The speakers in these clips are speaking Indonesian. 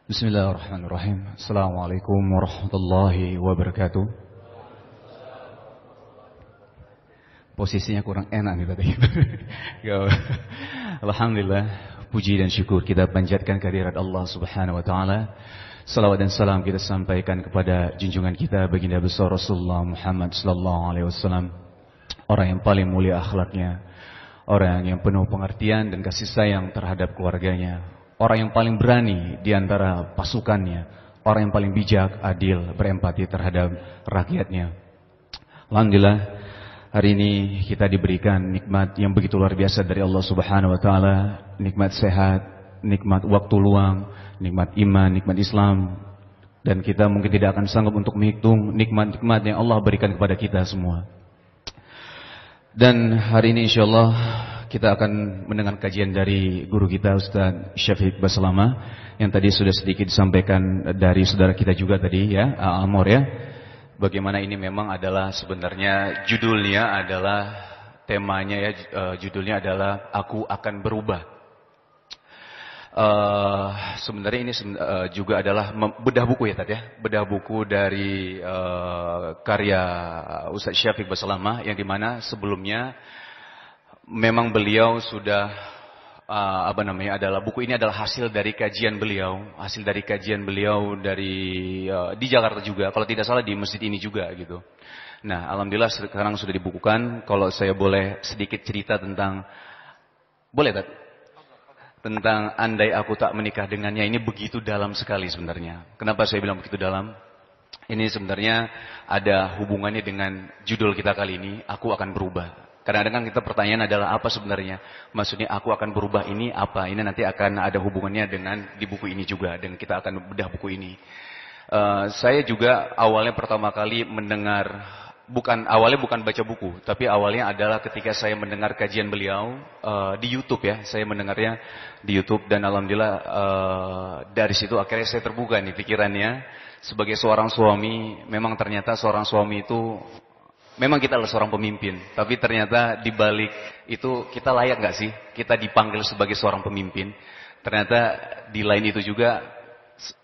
Bismillahirrahmanirrahim. Assalamualaikum warahmatullahi wabarakatuh. Posisinya kurang enak nih tadi. Alhamdulillah, puji dan syukur kita panjatkan kehadirat Allah Subhanahu wa taala. Salawat dan salam kita sampaikan kepada junjungan kita baginda besar Rasulullah Muhammad sallallahu alaihi wasallam. Orang yang paling mulia akhlaknya, orang yang penuh pengertian dan kasih sayang terhadap keluarganya. Orang yang paling berani di antara pasukannya, orang yang paling bijak, adil, berempati terhadap rakyatnya. Alhamdulillah, hari ini kita diberikan nikmat yang begitu luar biasa dari Allah Subhanahu wa taala, nikmat sehat, nikmat waktu luang, nikmat iman, nikmat Islam. Dan kita mungkin tidak akan sanggup untuk menghitung nikmat-nikmat yang Allah berikan kepada kita semua. Dan hari ini insyaallah kita akan mendengar kajian dari guru kita Ustaz Syafiq Baslama yang tadi sudah sedikit disampaikan dari saudara kita juga tadi ya, Amor ya. Bagaimana ini memang adalah sebenarnya judulnya adalah temanya ya, judulnya adalah Aku Akan Berubah. Sebenarnya ini juga adalah bedah buku ya tadi ya, bedah buku dari karya Ustaz Syafiq Baslama yang dimana sebelumnya memang beliau sudah adalah buku ini adalah hasil dari kajian beliau, di Jakarta juga, kalau tidak salah di masjid ini juga gitu. Nah, alhamdulillah sekarang sudah dibukukan. Kalau saya boleh sedikit cerita tentang, boleh tak? Tentang andai aku tak menikah dengannya, ini begitu dalam sekali sebenarnya. Kenapa saya bilang begitu dalam? Ini sebenarnya ada hubungannya dengan judul kita kali ini, Aku Akan Berubah. Kadang-kadang kita pertanyaan adalah apa sebenarnya? Maksudnya aku akan berubah ini apa? Ini nanti akan ada hubungannya dengan di buku ini juga. Dan kita akan bedah buku ini. Saya juga awalnya pertama kali mendengar, awalnya bukan baca buku. Tapi awalnya adalah ketika saya mendengar kajian beliau di YouTube ya. Saya mendengarnya di YouTube dan alhamdulillah dari situ akhirnya saya terbuka nih pikirannya. Sebagai seorang suami, memang ternyata seorang suami itu memang kita adalah seorang pemimpin, tapi ternyata di balik itu kita layak nggak sih? Kita dipanggil sebagai seorang pemimpin. Ternyata di lain itu juga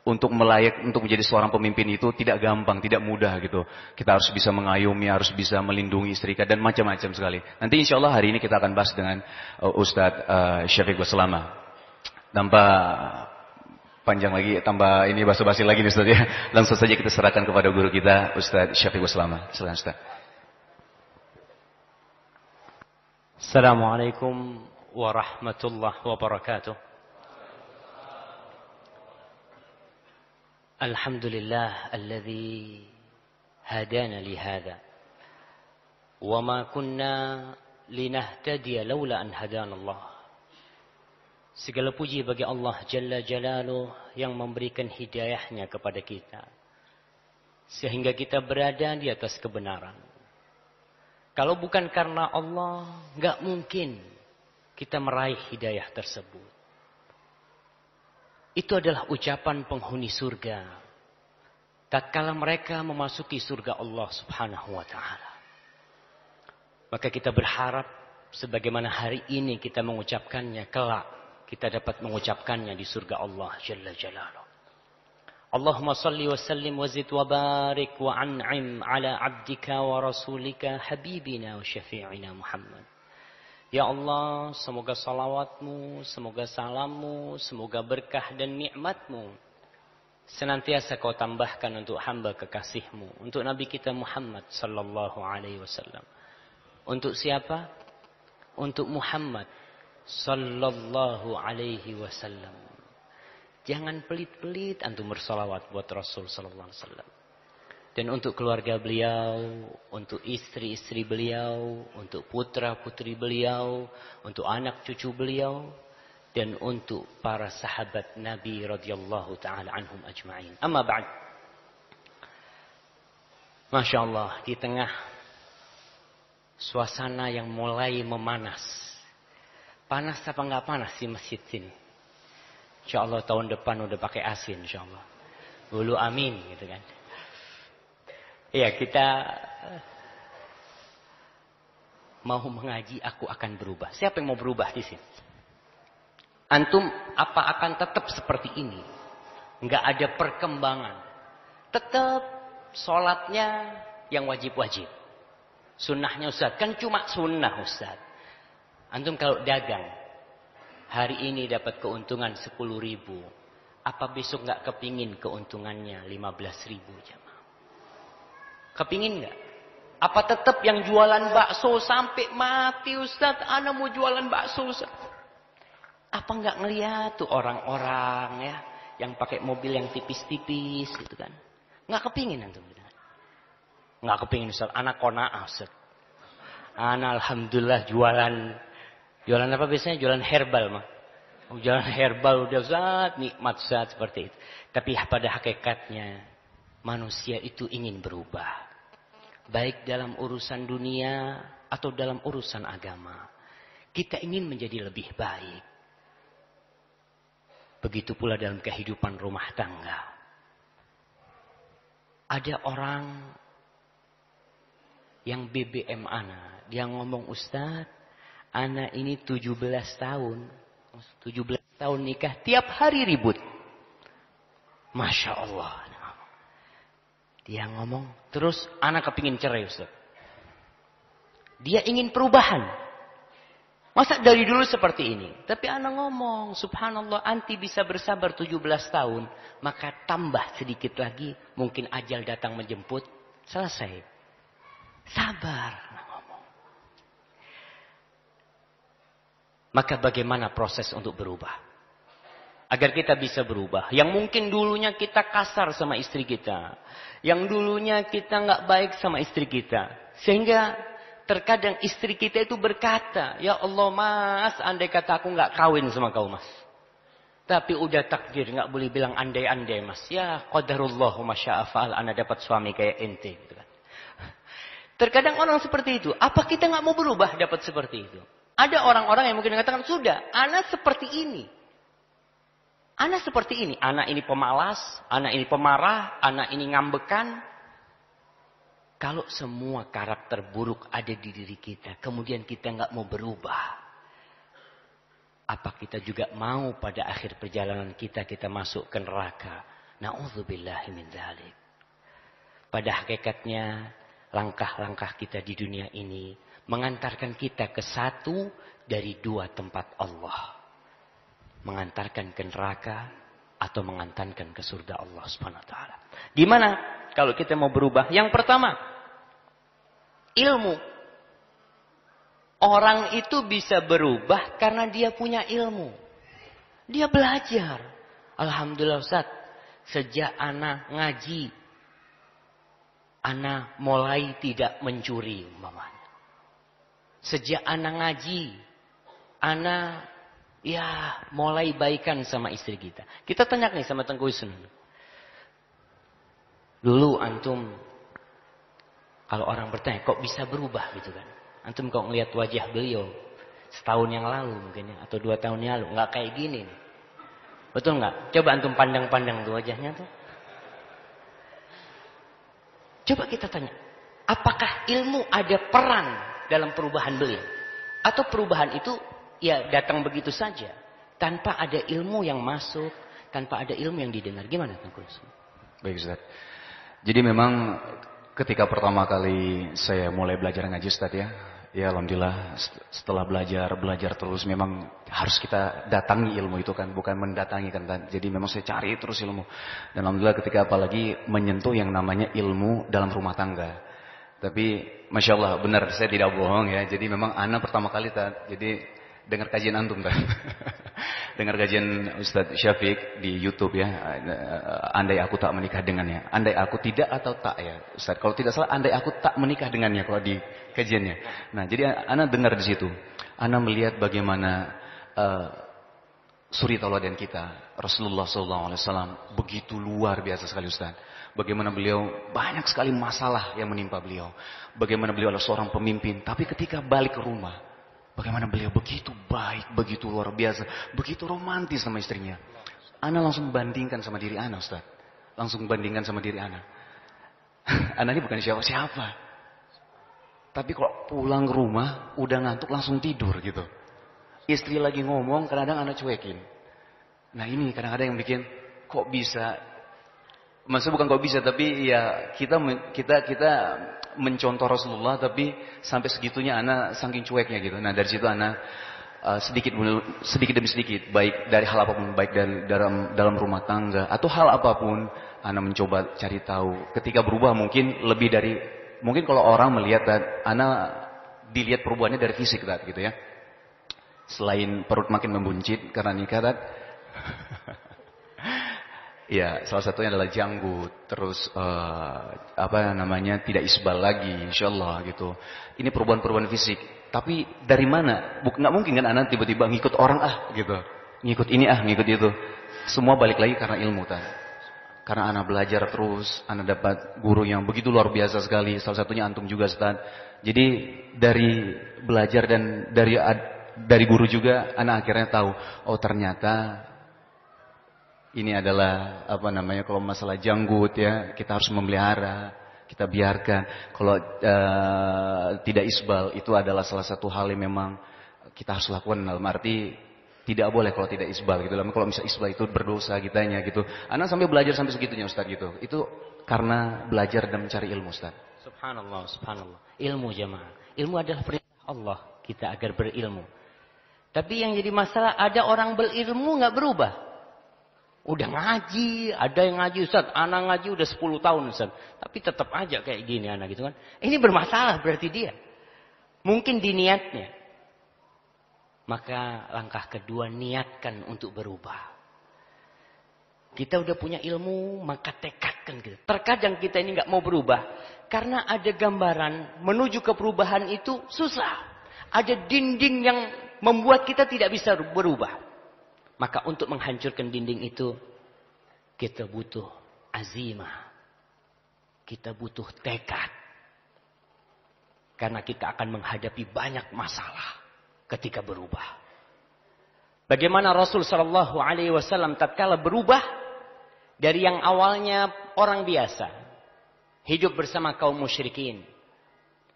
untuk menjadi seorang pemimpin itu tidak gampang, tidak mudah gitu. Kita harus bisa mengayomi, harus bisa melindungi istri kita dan macam-macam sekali. Nanti insya Allah hari ini kita akan bahas dengan Ustadz Syafiq Baslama. Tanpa panjang lagi, tambah ini basa-basi lagi nih Ustadz ya. Langsung saja kita serahkan kepada guru kita Ustadz Syafiq Baslama. Silakan Ustadz. Assalamualaikum warahmatullahi wabarakatuh. Alhamdulillah alladzi hadana lihada wa ma kunna linahtadiya laula an hadana Allah. Segala puji bagi Allah Jalla Jalaluh yang memberikan hidayahnya kepada kita sehingga kita berada di atas kebenaran. Kalau bukan karena Allah, nggak mungkin kita meraih hidayah tersebut. Itu adalah ucapan penghuni surga. Tatkala mereka memasuki surga Allah Subhanahu wa taala. Maka kita berharap sebagaimana hari ini kita mengucapkannya, kelak kita dapat mengucapkannya di surga Allah Jalla Jalaluh. Allahumma salli wa sallim wa zid wa barik wa an'im ala abdika wa rasulika habibina wa syafi'ina Muhammad. Ya Allah, semoga salawatmu, semoga salammu, semoga berkah dan nikmatmu senantiasa kau tambahkan untuk hamba kekasihmu, untuk Nabi kita Muhammad sallallahu alaihi wasallam. Untuk siapa? Untuk Muhammad sallallahu alaihi wasallam. Jangan pelit-pelit antum bersalawat buat Rasul sallallahu alaihi wasallam. Dan untuk keluarga beliau, untuk istri-istri beliau, untuk putra-putri beliau, untuk anak cucu beliau, dan untuk para sahabat Nabi radhiyallahu taala anhum ajma'in. Amma ba'd. Masya Allah, di tengah suasana yang mulai memanas. Panas apa enggak panas di masjid sini? InsyaAllah tahun depan udah pakai asin insyaAllah. Dulu amin gitu kan. Iya, kita mau mengaji Aku Akan Berubah. Siapa yang mau berubah di sini? Antum apa akan tetap seperti ini? Nggak ada perkembangan. Tetap sholatnya yang wajib-wajib. Sunnahnya Ustaz, kan cuma sunnah Ustaz. Antum kalau dagang, hari ini dapat keuntungan 10.000. Apa besok nggak kepingin keuntungannya 15.000 jamaah? Kepingin nggak? Apa tetap yang jualan bakso sampai mati Ustaz? Ana mau jualan bakso Ustaz. Apa nggak ngeliat tuh orang-orang ya yang pakai mobil yang tipis-tipis gitu kan? Nggak kepingin antum gitu kan? Nggak kepingin Ustaz. Ana qanaah Ustaz. Ana alhamdulillah jualan apa biasanya? Jualan herbal mah. Jualan herbal udah Ustaz, nikmat Ustaz seperti itu. Tapi pada hakikatnya manusia itu ingin berubah. Baik dalam urusan dunia atau dalam urusan agama. Kita ingin menjadi lebih baik. Begitu pula dalam kehidupan rumah tangga. Ada orang yang BBM ana. Dia ngomong, Ustaz, ana ini 17 tahun. 17 tahun nikah, tiap hari ribut. Masya Allah. Dia ngomong, terus anak kepingin cerai Ustaz. Dia ingin perubahan. Masa dari dulu seperti ini? Tapi anak ngomong, subhanallah, anti bisa bersabar 17 tahun. Maka tambah sedikit lagi, mungkin ajal datang menjemput. Selesai. Sabar. Anak ngomong. Maka bagaimana proses untuk berubah? Agar kita bisa berubah. Yang mungkin dulunya kita kasar sama istri kita. Yang dulunya kita nggak baik sama istri kita. Sehingga terkadang istri kita itu berkata, ya Allah mas, andai kata aku nggak kawin sama kau mas. Tapi udah takdir, nggak boleh bilang andai-andai mas. Ya qadarullah masya'afa'al, anda dapat suami kayak ente. Gitu kan. Terkadang orang seperti itu. Apa kita nggak mau berubah dapat seperti itu? Ada orang-orang yang mungkin mengatakan, sudah, anak seperti ini. Anak seperti ini. Anak ini pemalas, anak ini pemarah, anak ini ngambekan. Kalau semua karakter buruk ada di diri kita, kemudian kita nggak mau berubah. Apa kita juga mau pada akhir perjalanan kita masuk ke neraka? Na'udzubillahi min dzalik. Pada hakikatnya, langkah-langkah kita di dunia ini mengantarkan kita ke satu dari dua tempat Allah. Mengantarkan ke neraka atau mengantarkan ke surga Allah Subhanahu wa taala. Di mana kalau kita mau berubah? Yang pertama, ilmu. Orang itu bisa berubah karena dia punya ilmu. Dia belajar. Alhamdulillah Ustaz, sejak ana ngaji, ana mulai tidak mencuri umpamanya. Sejak ana ngaji, ana ya, mulai baikan sama istri kita. Kita tanya nih sama Tengku Wisnu. Dulu antum, kalau orang bertanya, kok bisa berubah gitu kan? Antum kok ngelihat wajah beliau setahun yang lalu mungkin ya, atau 2 tahun yang lalu, nggak kayak gini nih. Betul nggak? Coba antum pandang-pandang tuh wajahnya tuh. Coba kita tanya, apakah ilmu ada peran dalam perubahan beliau? Atau perubahan itu ya datang begitu saja, tanpa ada ilmu yang masuk, tanpa ada ilmu yang didengar. Gimana Tengku? Baik Ustaz. Jadi memang ketika pertama kali saya mulai belajar ngaji Ustaz ya alhamdulillah setelah belajar terus memang harus kita datangi ilmu itu kan, bukan mendatangi kan. Jadi memang saya cari terus ilmu. Dan alhamdulillah ketika apalagi menyentuh yang namanya ilmu dalam rumah tangga. Tapi Masya Allah benar, saya tidak bohong ya. Jadi memang anak pertama kali jadi dengar kajian antum kan. Dengar kajian Ustadz Syafiq di YouTube ya. Andai aku tak menikah dengannya. Andai aku tidak atau tak ya Ustadz. Kalau tidak salah andai aku tak menikah dengannya kalau di kajiannya. Nah, jadi ana dengar di situ. Ana melihat bagaimana suri tauladan kita Rasulullah SAW begitu luar biasa sekali Ustadz. Bagaimana beliau banyak sekali masalah yang menimpa beliau. Bagaimana beliau adalah seorang pemimpin, tapi ketika balik ke rumah, bagaimana beliau begitu baik, begitu luar biasa, begitu romantis sama istrinya. Ana langsung bandingkan sama diri ana, Ustaz. Langsung bandingkan sama diri ana. Ana ini bukan siapa-siapa. Tapi kalau pulang ke rumah, udah ngantuk langsung tidur gitu. Istri lagi ngomong, kadang-kadang ana cuekin. Nah ini kadang-kadang yang bikin, kok bisa? Maksudnya bukan kok bisa, tapi ya kita mencontoh Rasulullah, tapi sampai segitunya ana saking cueknya gitu. Nah dari situ ana sedikit demi sedikit, baik dari hal apapun, baik dari dalam rumah tangga atau hal apapun, ana mencoba cari tahu. Ketika berubah mungkin mungkin kalau orang melihat ana dilihat perubahannya dari fisik gitu ya. Selain perut makin membuncit karena nikah ya, salah satunya adalah janggut, terus tidak isbal lagi, insyaallah gitu. Ini perubahan-perubahan fisik. Tapi dari mana? Nggak mungkin kan anak tiba-tiba ngikut orang gitu. Ngikut ini ngikut itu. Semua balik lagi karena ilmu tadi. Karena anak belajar terus, anak dapat guru yang begitu luar biasa sekali. Salah satunya antum juga, Ustaz. Jadi dari belajar dan dari guru juga, anak akhirnya tahu, oh ternyata ini adalah kalau masalah janggut ya, kita harus memelihara, kita biarkan. Kalau tidak isbal itu adalah salah satu hal yang memang kita harus lakukan, dalam arti tidak boleh kalau tidak isbal gitu. Kalau misalnya isbal itu berdosa kitanya gitu. Anak sampai belajar sampai segitunya, Ustaz gitu. Itu karena belajar dan mencari ilmu, Ustaz. Subhanallah, subhanallah. Ilmu jamaah. Ilmu adalah perintah Allah kita agar berilmu. Tapi yang jadi masalah, ada orang berilmu nggak berubah. Udah ngaji, ada yang ngaji, Ustaz. Anak ngaji udah 10 tahun, Ustaz. Tapi tetap aja kayak gini anak gitu kan. Ini bermasalah berarti dia. Mungkin di niatnya. Maka langkah kedua, niatkan untuk berubah. Kita udah punya ilmu, maka tekadkan gitu. Terkadang kita ini nggak mau berubah karena ada gambaran menuju ke perubahan itu susah. Ada dinding yang membuat kita tidak bisa berubah. Maka untuk menghancurkan dinding itu, kita butuh azimah. Kita butuh tekad. Karena kita akan menghadapi banyak masalah ketika berubah. Bagaimana Rasul Shallallahu Alaihi Wasallam tatkala berubah dari yang awalnya orang biasa, hidup bersama kaum musyrikin.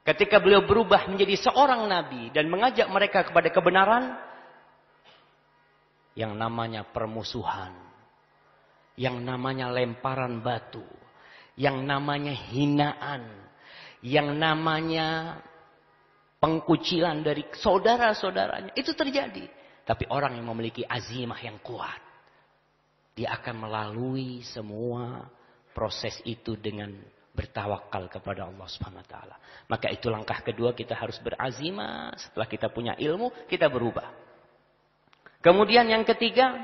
Ketika beliau berubah menjadi seorang nabi dan mengajak mereka kepada kebenaran, yang namanya permusuhan, yang namanya lemparan batu, yang namanya hinaan, yang namanya pengkucilan dari saudara-saudaranya, itu terjadi. Tapi orang yang memiliki azimah yang kuat, dia akan melalui semua proses itu dengan bertawakal kepada Allah Subhanahu wa taala. Maka itu langkah kedua, kita harus berazimah. Setelah kita punya ilmu, kita berubah. Kemudian yang ketiga,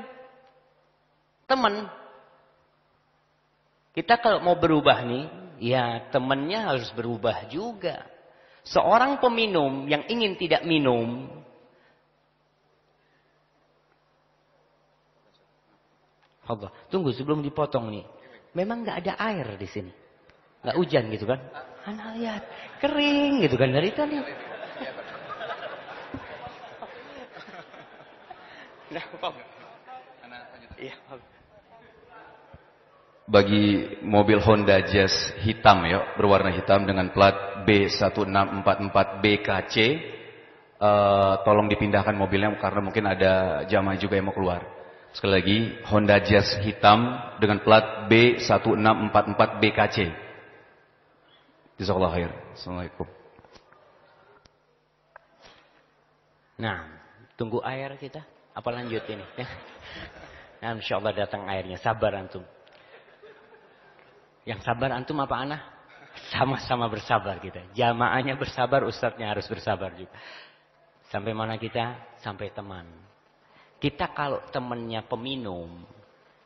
teman. Kita kalau mau berubah nih, ya temannya harus berubah juga. Seorang peminum yang ingin tidak minum, Allah, tunggu sebelum dipotong nih. Memang nggak ada air di sini, nggak hujan gitu kan? Anda lihat kering gitu kan dari tadi. Nah, iya. Bagi mobil Honda Jazz hitam ya, berwarna hitam dengan plat B1644BKC, tolong dipindahkan mobilnya karena mungkin ada jamaah juga yang mau keluar. Sekali lagi, Honda Jazz hitam dengan plat B1644BKC. Jazakallahu khair. Assalamualaikum. Nah, tunggu air kita. Apa lanjut ini? Nah, insyaallah datang airnya. Sabar antum. Yang sabar antum apa ana? Sama-sama bersabar kita. Jamaahnya bersabar, ustadznya harus bersabar juga. Sampai mana kita? Sampai teman. Kita kalau temannya peminum,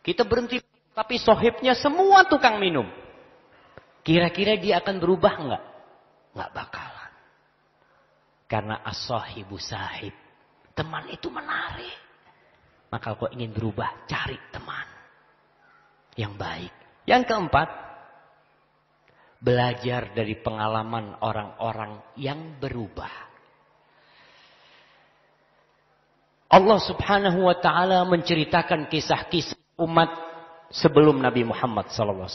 kita berhenti. Tapi sohibnya semua tukang minum. Kira-kira dia akan berubah enggak? Enggak bakalan. Karena as-sahibu sahib. Teman itu menarik. Maka kalau ingin berubah, cari teman yang baik. Yang keempat, belajar dari pengalaman orang-orang yang berubah. Allah Subhanahu wa taala menceritakan kisah-kisah umat sebelum Nabi Muhammad SAW.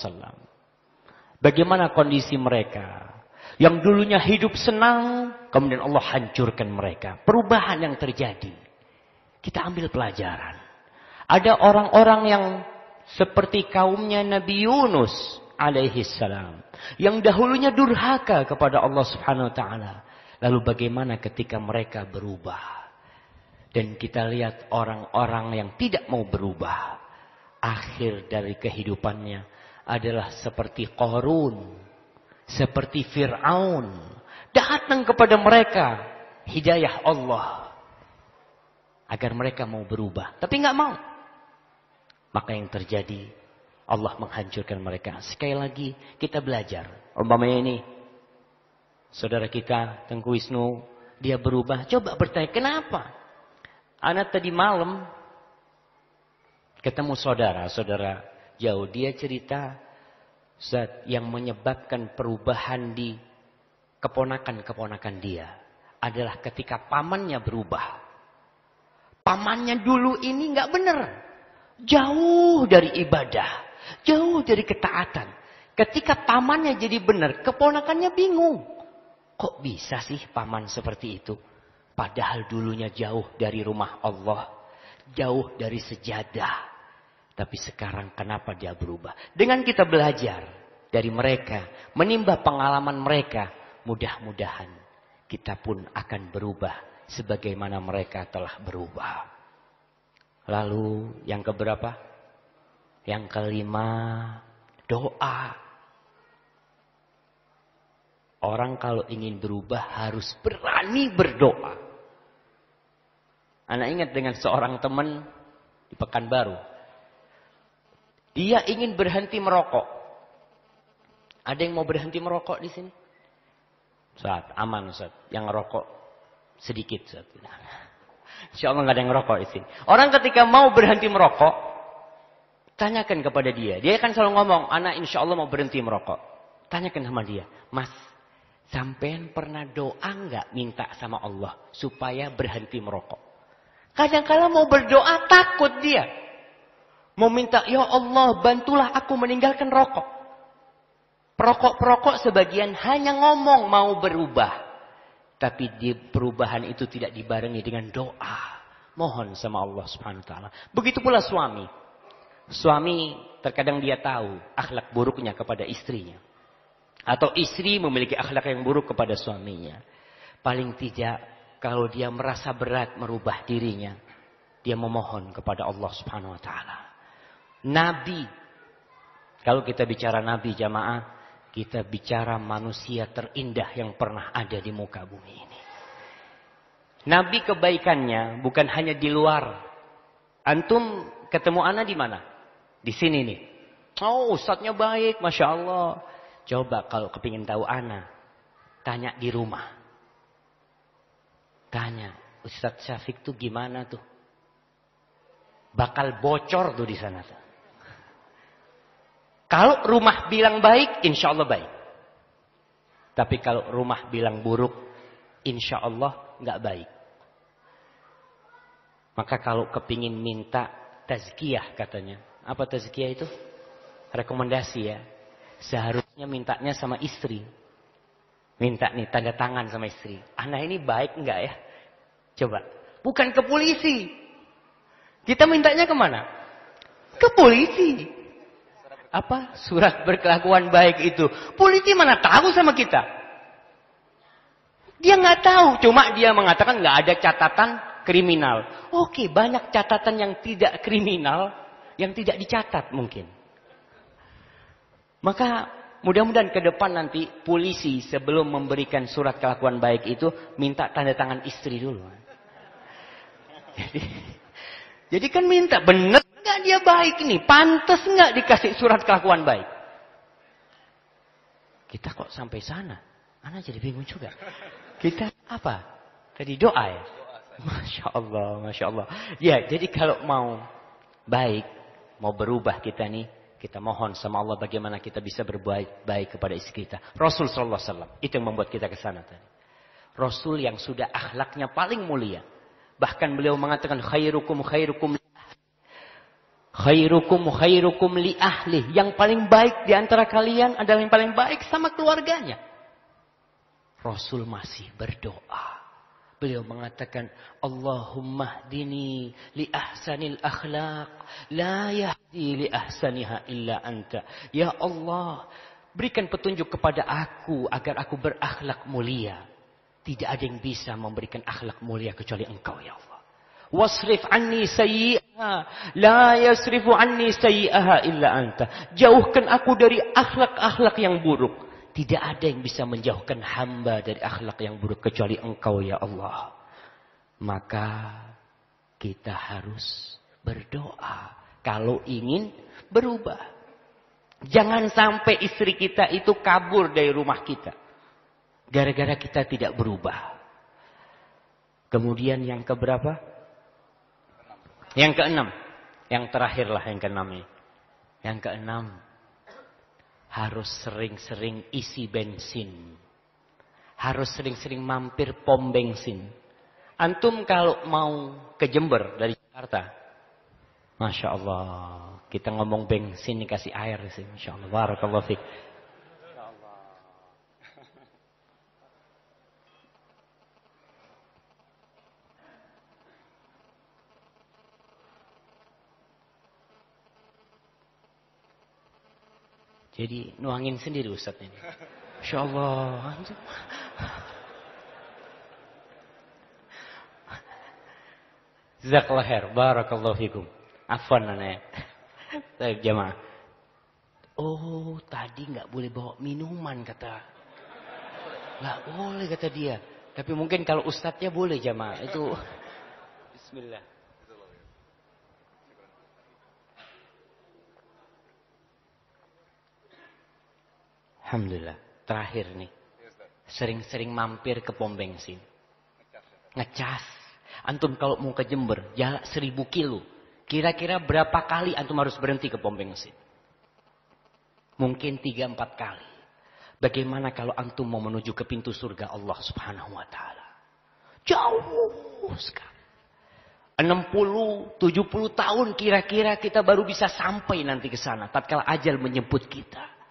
Bagaimana kondisi mereka? Yang dulunya hidup senang, kemudian Allah hancurkan mereka. Perubahan yang terjadi. Kita ambil pelajaran. Ada orang-orang yang Seperti kaumnya Nabi Yunus alaihi salam. Yang dahulunya durhaka kepada Allah subhanahu wa ta'ala. Lalu bagaimana ketika mereka berubah. Dan kita lihat orang-orang yang tidak mau berubah. Akhir dari kehidupannya adalah seperti Qarun. Seperti Fir'aun. Datang kepada mereka hidayah Allah. Agar mereka mau berubah. Tapi nggak mau. Maka yang terjadi, Allah menghancurkan mereka. Sekali lagi kita belajar. Umpamanya ini, saudara kita Tengku Wisnu, dia berubah. Coba bertanya, kenapa? Anak tadi malam ketemu saudara jauh. Dia cerita, Ustaz, yang menyebabkan perubahan di keponakan-keponakan dia adalah ketika pamannya berubah. Pamannya dulu ini nggak benar. Jauh dari ibadah. Jauh dari ketaatan. Ketika pamannya jadi benar, keponakannya bingung. Kok bisa sih paman seperti itu? Padahal dulunya jauh dari rumah Allah. Jauh dari sejadah. Tapi sekarang kenapa dia berubah? Dengan kita belajar dari mereka. Menimba pengalaman mereka. Mudah-mudahan kita pun akan berubah. Sebagaimana mereka telah berubah. Lalu yang keberapa? Yang kelima, doa. Orang kalau ingin berubah harus berani berdoa. Anak ingat dengan seorang teman di Pekanbaru. Dia ingin berhenti merokok. Ada yang mau berhenti merokok di sini? Ustaz, aman Ustaz. Yang rokok sedikit Ustaz. Insya Allah nggak ada yang ngerokok di sini. Orang ketika mau berhenti merokok, tanyakan kepada dia. Dia kan selalu ngomong, anak insya Allah mau berhenti merokok. Tanyakan sama dia, Mas, sampean pernah doa nggak minta sama Allah supaya berhenti merokok? Kadang-kala mau berdoa takut dia. Mau minta, ya Allah bantulah aku meninggalkan rokok. Perokok-perokok sebagian hanya ngomong mau berubah. Tapi di perubahan itu tidak dibarengi dengan doa. Mohon sama Allah subhanahu wa ta'ala. Begitu pula suami. Suami terkadang dia tahu akhlak buruknya kepada istrinya. Atau istri memiliki akhlak yang buruk kepada suaminya. Paling tidak kalau dia merasa berat merubah dirinya. Dia memohon kepada Allah subhanahu wa ta'ala. Nabi. Kalau kita bicara Nabi jamaah. Kita bicara manusia terindah yang pernah ada di muka bumi ini. Nabi kebaikannya bukan hanya di luar. Antum ketemu ana di mana? Di sini nih. Oh, ustadznya baik, Masya Allah. Coba kalau kepingin tahu ana, tanya di rumah. Tanya, Ustadz Syafiq tuh gimana tuh? Bakal bocor tuh di sana tuh. Kalau rumah bilang baik, insya Allah baik. Tapi kalau rumah bilang buruk, insya Allah nggak baik. Maka kalau kepingin minta tazkiyah katanya. Apa tazkiyah itu? Rekomendasi ya. Seharusnya mintanya sama istri. Minta nih tanda tangan sama istri. Anak ini baik nggak ya? Coba. Bukan ke polisi. Kita mintanya kemana? Ke polisi. Apa? Surat berkelakuan baik itu. Polisi mana tahu sama kita? Dia nggak tahu. Cuma dia mengatakan nggak ada catatan kriminal. Oke, banyak catatan yang tidak kriminal. Yang tidak dicatat mungkin. Maka mudah-mudahan ke depan nanti polisi sebelum memberikan surat kelakuan baik itu. Minta tanda tangan istri dulu. Jadi kan minta bener. Enggak dia baik nih. Pantas enggak dikasih surat kelakuan baik? Kita kok sampai sana? Ana jadi bingung juga. Kita apa? Tadi doa ya? Masya Allah, Masya Allah. Ya, jadi kalau mau baik, mau berubah kita nih, kita mohon sama Allah bagaimana kita bisa berbuat baik kepada istri kita. Rasul Sallallahu Alaihi Wasallam. Itu yang membuat kita ke sana tadi. Rasul yang sudah akhlaknya paling mulia. Bahkan beliau mengatakan khairukum khairukum khairukum li ahli. Yang paling baik di antara kalian adalah yang paling baik sama keluarganya. Rasul masih berdoa. Beliau mengatakan, Allahumma hdini li ahsanil akhlaq, la yahdi li ahsaniha illa anta. Ya Allah, berikan petunjuk kepada aku agar aku berakhlak mulia. Tidak ada yang bisa memberikan akhlak mulia kecuali Engkau ya Allah. Wasrif anni sayyi'aha, la yasrifu anni sayyi'aha illa anta. Jauhkan aku dari akhlak-akhlak yang buruk. Tidak ada yang bisa menjauhkan hamba dari akhlak yang buruk kecuali Engkau ya Allah. Maka kita harus berdoa kalau ingin berubah. Jangan sampai istri kita itu kabur dari rumah kita gara-gara kita tidak berubah. Kemudian yang keberapa? Yang keenam. Yang terakhirlah yang keenam ini. Yang keenam, harus sering-sering isi bensin. Harus sering-sering mampir pom bensin. Antum kalau mau ke Jember dari Jakarta, Masya Allah, kita ngomong bensin dikasih air sih, Masya Allah, barakallahu fiik. Jadi nuangin sendiri Ustaz ini. Masya Allah. Jazakallah khair. Barakallahu fikum. Afwan aneh. Baik jamaah. Oh tadi nggak boleh bawa minuman kata. Nggak boleh kata dia. Tapi mungkin kalau ustadznya boleh jamaah. Itu. Bismillah. Alhamdulillah. Terakhir nih. Sering-sering mampir ke pom bensin. Ngecas. Antum kalau mau ke Jember. Jalan 1000 kilo. Kira-kira berapa kali antum harus berhenti ke pom bensin? Mungkin 3-4 kali. Bagaimana kalau antum mau menuju ke pintu surga Allah subhanahu wa ta'ala? Jauh sekali. 60-70 tahun kira-kira kita baru bisa sampai nanti ke sana. Tatkala ajal menjemput kita.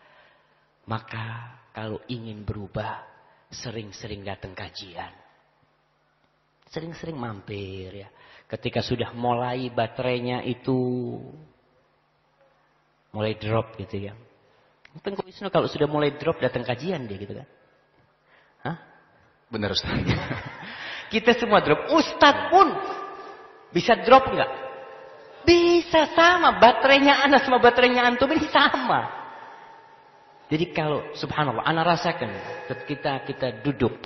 Maka kalau ingin berubah, sering-sering datang kajian. Sering-sering mampir ya. Ketika sudah mulai baterainya itu mulai drop gitu ya. Tengku Wisnu kalau sudah mulai drop datang kajian dia gitu kan. Hah? Benar Ustaz. Kita semua drop. Ustadz pun bisa drop enggak? Bisa sama. Baterainya Anas sama baterainya antum ini sama. Jadi kalau subhanallah, ana rasakan ketika kita duduk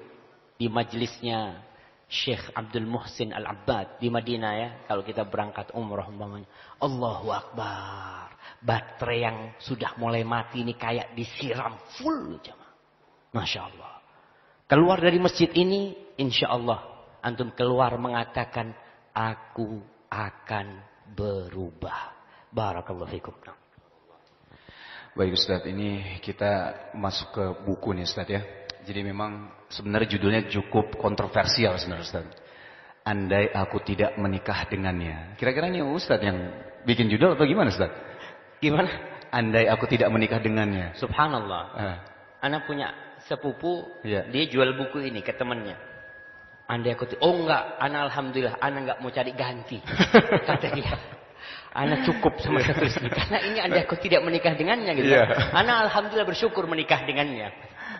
di majelisnya Syekh Abdul Muhsin Al-Abbad di Madinah ya, kalau kita berangkat umrah umpamanya, Allahu Akbar, baterai yang sudah mulai mati ini kayak disiram full jemaah. Masya Allah. Keluar dari masjid ini, insya Allah antum keluar mengatakan, aku akan berubah. Barakallahu fikum. Baik Ustaz, ini kita masuk ke buku nih Ustaz ya. Jadi memang sebenarnya judulnya cukup kontroversial sebenarnya Ustaz. Andai aku tidak menikah dengannya. Kira-kira ini Ustaz yang bikin judul atau gimana Ustaz? Gimana? Andai aku tidak menikah dengannya. Subhanallah. Anak punya sepupu, ya. Dia jual buku ini ke temannya. Andai aku oh enggak, anak alhamdulillah, anak enggak mau cari ganti. Kata dia. Anak cukup sama satu istri. Karena ini andai aku tidak menikah dengannya gitu. Yeah. Anak alhamdulillah bersyukur menikah dengannya.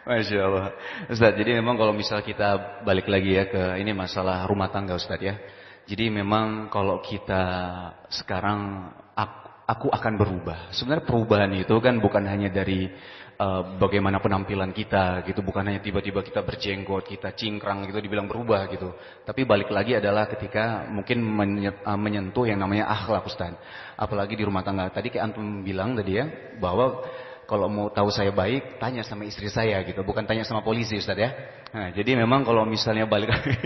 Masya Allah. Ustaz, jadi memang kalau misal kita balik lagi ya ke ini masalah rumah tangga Ustaz ya. Jadi memang kalau kita sekarang aku akan berubah. Sebenarnya perubahan itu kan bukan hanya dari bagaimana penampilan kita gitu, bukan hanya tiba-tiba kita berjenggot, kita cingkrang gitu dibilang berubah gitu. Tapi balik lagi adalah ketika mungkin menyentuh yang namanya akhlak Ustaz. Apalagi di rumah tangga. Tadi kayak antum bilang tadi ya bahwa kalau mau tahu saya baik, tanya sama istri saya gitu, bukan tanya sama polisi Ustaz ya. Nah, jadi memang kalau misalnya balik lagi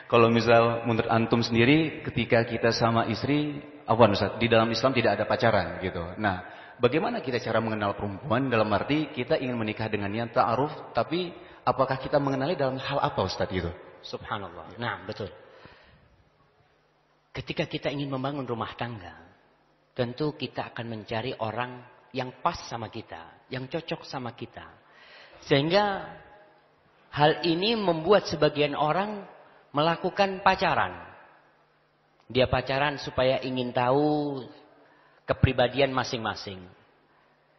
kalau misal menurut antum sendiri ketika kita sama istri, Ustaz, di dalam Islam tidak ada pacaran gitu. Nah, bagaimana kita cara mengenal perempuan dalam arti kita ingin menikah dengannya ta'aruf, tapi apakah kita mengenali dalam hal apa Ustaz gitu? Subhanallah. Nah, betul. Ketika kita ingin membangun rumah tangga, tentu kita akan mencari orang yang pas sama kita, yang cocok sama kita. Sehingga hal ini membuat sebagian orang melakukan pacaran. Dia pacaran supaya ingin tahu kepribadian masing-masing.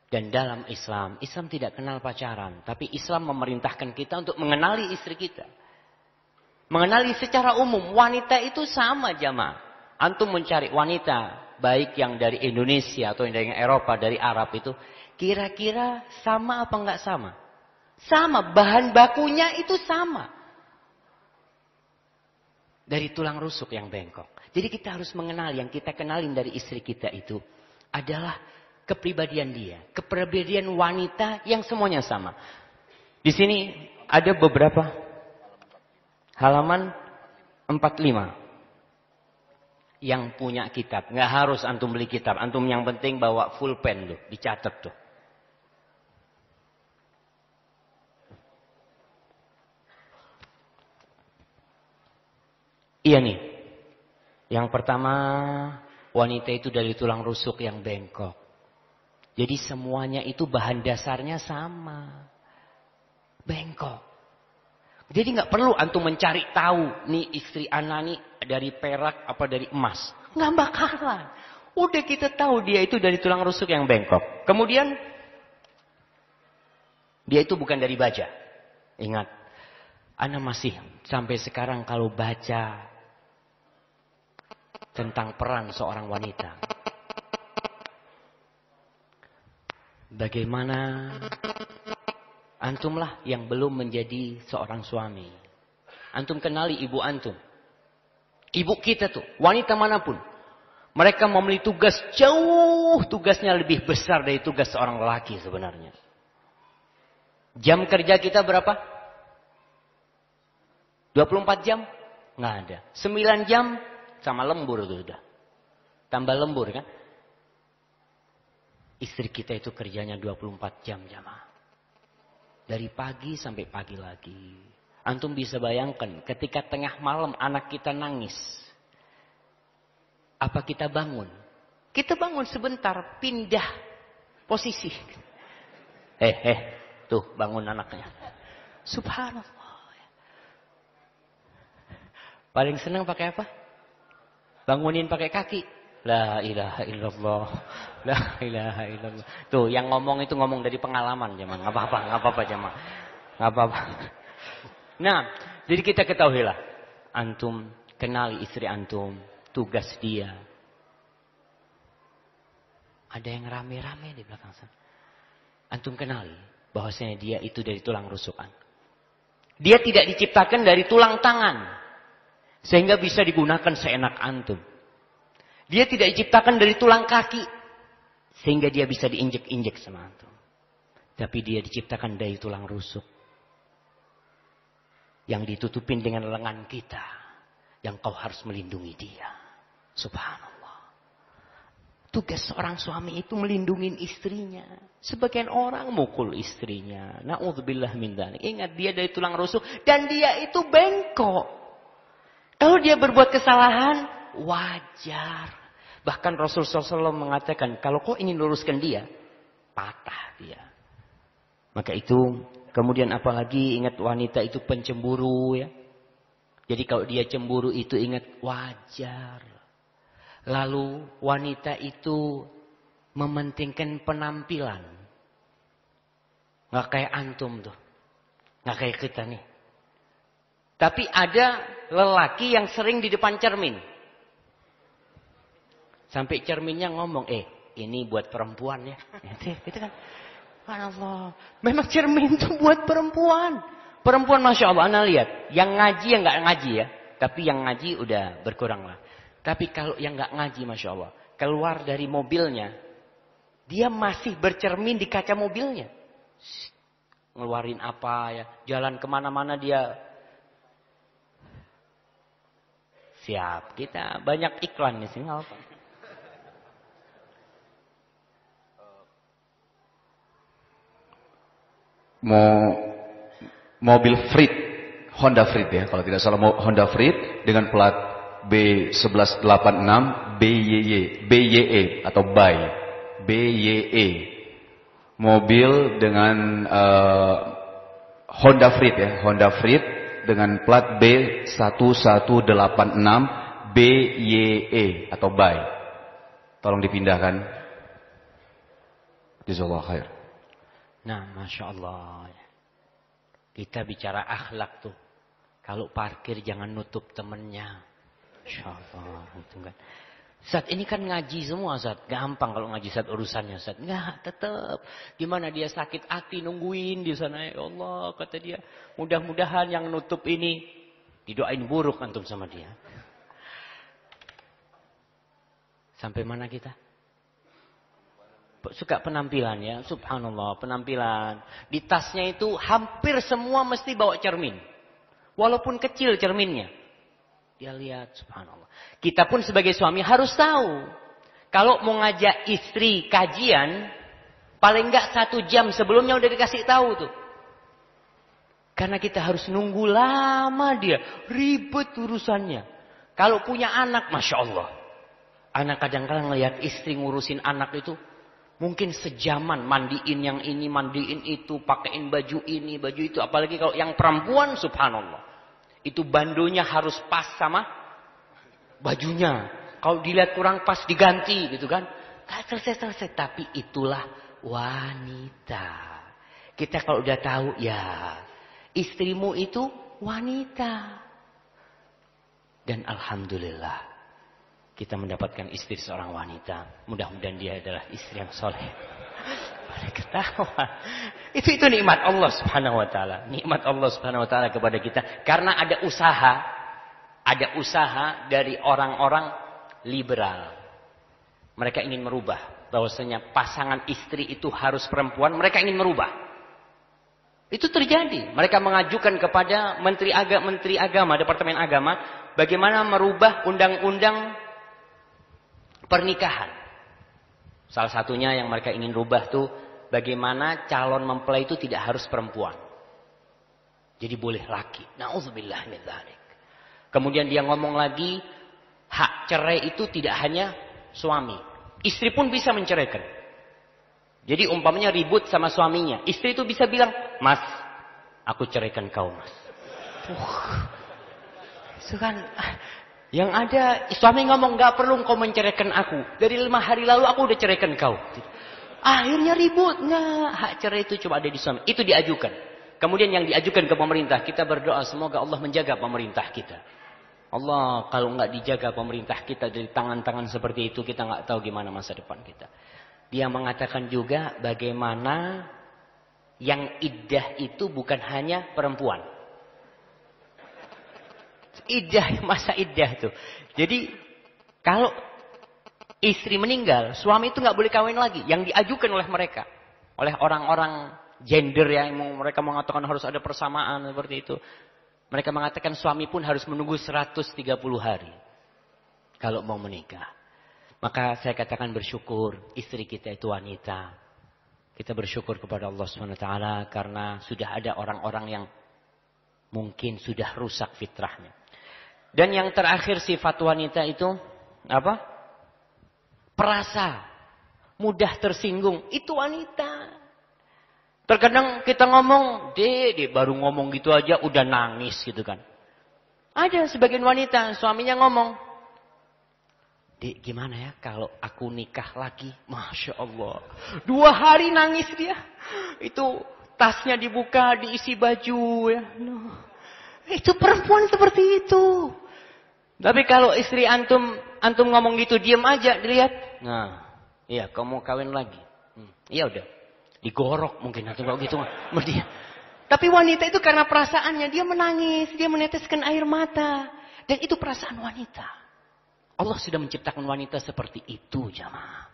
Dan dalam Islam, Islam tidak kenal pacaran. Tapi Islam memerintahkan kita untuk mengenali istri kita. Mengenali secara umum, wanita itu sama jamaah. Antum mencari wanita, baik yang dari Indonesia atau yang dari Eropa, dari Arab itu. Kira-kira sama apa enggak sama? Sama, bahan bakunya itu sama. Dari tulang rusuk yang bengkok. Jadi kita harus mengenal, yang kita kenalin dari istri kita itu adalah kepribadian dia. Kepribadian wanita yang semuanya sama. Di sini ada beberapa halaman 45. Yang punya kitab. Nggak harus antum beli kitab. Antum yang penting bawa full pen tuh. Dicatat tuh. Iya nih. Yang pertama, wanita itu dari tulang rusuk yang bengkok. Jadi semuanya itu bahan dasarnya sama. Bengkok. Jadi nggak perlu antum mencari tahu nih istri anak nih dari perak apa dari emas. Nggak bakalan. Udah kita tahu dia itu dari tulang rusuk yang bengkok. Kemudian dia itu bukan dari baja. Ingat, ana masih sampai sekarang kalau baca tentang peran seorang wanita. Bagaimana antumlah yang belum menjadi seorang suami. Antum kenali ibu antum. Ibu kita tuh, wanita manapun. Mereka memiliki tugas jauh, tugasnya lebih besar dari tugas seorang lelaki sebenarnya. Jam kerja kita berapa? 24 jam? Nggak ada. 9 jam sama lembur tuh udah. Tambah lembur kan? Istri kita itu kerjanya 24 jam jamaah. Dari pagi sampai pagi lagi. Antum bisa bayangkan ketika tengah malam anak kita nangis. Apa kita bangun? Kita bangun sebentar, pindah posisi. Tuh bangun anaknya. Subhanallah. Paling senang pakai apa? Bangunin pakai kaki. La ilaha illallah. La ilaha illallah. Tuh yang ngomong itu ngomong dari pengalaman jemaah. Enggak apa-apa jemaah. Enggak apa-apa. Nah, jadi kita ketahuilah. Antum kenali istri antum, tugas dia. Ada yang rame-rame di belakang sana. Antum kenali bahwasanya dia itu dari tulang rusukan. Dia tidak diciptakan dari tulang tangan sehingga bisa digunakan seenak antum. Dia tidak diciptakan dari tulang kaki. Sehingga dia bisa diinjek-injek sama antum. Tapi dia diciptakan dari tulang rusuk. Yang ditutupin dengan lengan kita. Yang kau harus melindungi dia. Subhanallah. Tugas seorang suami itu melindungi istrinya. Sebagian orang mukul istrinya. Na'udzubillah min dzalik. Ingat dia dari tulang rusuk. Dan dia itu bengkok. Kalau dia berbuat kesalahan, wajar. Bahkan Rasulullah SAW mengatakan, kalau kau ingin luruskan dia, patah dia. Maka itu, kemudian apalagi ingat wanita itu pencemburu ya. Jadi kalau dia cemburu itu ingat wajar. Lalu wanita itu mementingkan penampilan. Nggak kayak antum tuh. Nggak kayak kita nih. Tapi ada lelaki yang sering di depan cermin. Sampai cerminnya ngomong, ini buat perempuan ya. Itu kan. Allah. Memang cermin itu buat perempuan. Perempuan Masya Allah, anda lihat. Yang ngaji yang nggak ngaji ya. Tapi yang ngaji udah berkurang lah. Tapi kalau yang nggak ngaji Masya Allah. Keluar dari mobilnya. Dia masih bercermin di kaca mobilnya. Ngeluarin apa ya. Jalan kemana-mana dia. Siap. Kita banyak iklan di sini. Mobil Freed, Honda Freed ya, kalau tidak salah Honda Freed dengan plat B1186 BYE atau BYE. Mobil dengan Honda Freed ya, Honda Freed dengan plat B1186 BYE atau BY. Tolong dipindahkan. Jazakallahu khair. Nah, Masya Allah. Kita bicara akhlak tuh. Kalau parkir jangan nutup temennya. Masya Allah. Gitu kan. Ustaz, ini kan ngaji semua, Ustaz. Gampang kalau ngaji, Ustaz, urusannya, Ustaz. Enggak, tetap. Gimana dia sakit hati nungguin di sana. Ya Allah, kata dia. Mudah-mudahan yang nutup ini didoain buruk antum sama dia. Sampai mana kita? Suka penampilan ya. Subhanallah, penampilan. Di tasnya itu hampir semua mesti bawa cermin. Walaupun kecil cerminnya. Dia lihat, subhanallah. Kita pun sebagai suami harus tahu. Kalau mau ngajak istri kajian, paling enggak 1 jam sebelumnya udah dikasih tahu tuh. Karena kita harus nunggu lama dia. Ribet urusannya. Kalau punya anak, Masya Allah. Anak kadang-kadang ngelihat istri ngurusin anak itu. Mungkin sejaman mandiin yang ini, mandiin itu. Pakein baju ini, baju itu. Apalagi kalau yang perempuan, subhanallah. Itu bandonya harus pas sama bajunya. Kalau dilihat kurang pas diganti gitu kan. Selesai. Tapi itulah wanita. Kita kalau udah tahu ya. Istrimu itu wanita. Dan alhamdulillah. Kita mendapatkan istri seorang wanita. Mudah-mudahan dia adalah istri yang soleh. Ketawa. Itu nikmat Allah Subhanahu wa taala. Nikmat Allah Subhanahu wa taala kepada kita karena ada usaha dari orang-orang liberal. Mereka ingin merubah bahwasanya pasangan istri itu harus perempuan, mereka ingin merubah. Itu terjadi. Mereka mengajukan kepada Menteri Agama, Departemen Agama, bagaimana merubah undang-undang pernikahan. Salah satunya yang mereka ingin rubah tuh bagaimana calon mempelai itu tidak harus perempuan. Jadi boleh laki. Na'udzubillah min dzalik. Kemudian dia ngomong lagi, hak cerai itu tidak hanya suami. Istri pun bisa menceraikan. Jadi umpamanya ribut sama suaminya. Istri itu bisa bilang, "Mas, aku ceraikan kau, Mas." Itu kan yang ada suami ngomong, "Gak perlu kau menceraikan aku. Dari 5 hari lalu aku udah ceraikan kau." Akhirnya ribut. Nggak, hak cerai itu cuma ada di suami. Itu diajukan. Kemudian yang diajukan ke pemerintah, kita berdoa semoga Allah menjaga pemerintah kita. Allah kalau nggak dijaga pemerintah kita dari tangan-tangan seperti itu, kita nggak tahu gimana masa depan kita. Dia mengatakan juga bagaimana yang iddah itu bukan hanya perempuan. Iddah, masa iddah tuh. Jadi kalau istri meninggal, suami itu nggak boleh kawin lagi. Yang diajukan oleh mereka, oleh orang-orang gender yang mereka mengatakan harus ada persamaan seperti itu. Mereka mengatakan suami pun harus menunggu 130 hari kalau mau menikah. Maka saya katakan bersyukur istri kita itu wanita. Kita bersyukur kepada Allah SWT karena sudah ada orang-orang yang mungkin sudah rusak fitrahnya. Dan yang terakhir sifat wanita itu apa? Perasa, mudah tersinggung. Itu wanita. Terkadang kita ngomong, dia baru ngomong gitu aja udah nangis gitu kan. Ada sebagian wanita, suaminya ngomong, "Dek, gimana ya kalau aku nikah lagi?" Masya Allah. 2 hari nangis dia. Itu tasnya dibuka, diisi baju. Ya. Itu perempuan seperti itu. Tapi kalau istri antum ngomong gitu, diam aja, dilihat. Nah, iya, kamu kawin lagi. Iya udah. Digorok mungkin atau kalau gitu. Dia. Tapi wanita itu karena perasaannya, dia menangis, dia meneteskan air mata. Dan itu perasaan wanita. Allah sudah menciptakan wanita seperti itu, jamaah.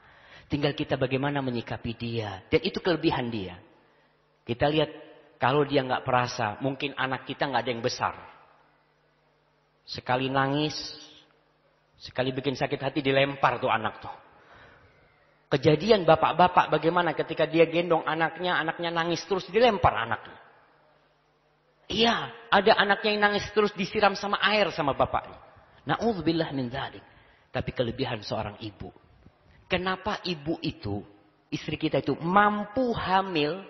Tinggal kita bagaimana menyikapi dia. Dan itu kelebihan dia. Kita lihat, kalau dia nggak perasa, mungkin anak kita nggak ada yang besar. Sekali nangis, sekali bikin sakit hati, dilempar tuh anak tuh. Kejadian bapak-bapak bagaimana ketika dia gendong anaknya nangis terus dilempar anaknya. Iya, ada anaknya yang nangis terus disiram sama air sama bapaknya. Na'udzubillah min dzalik. Tapi kelebihan seorang ibu. Kenapa ibu itu, istri kita itu mampu hamil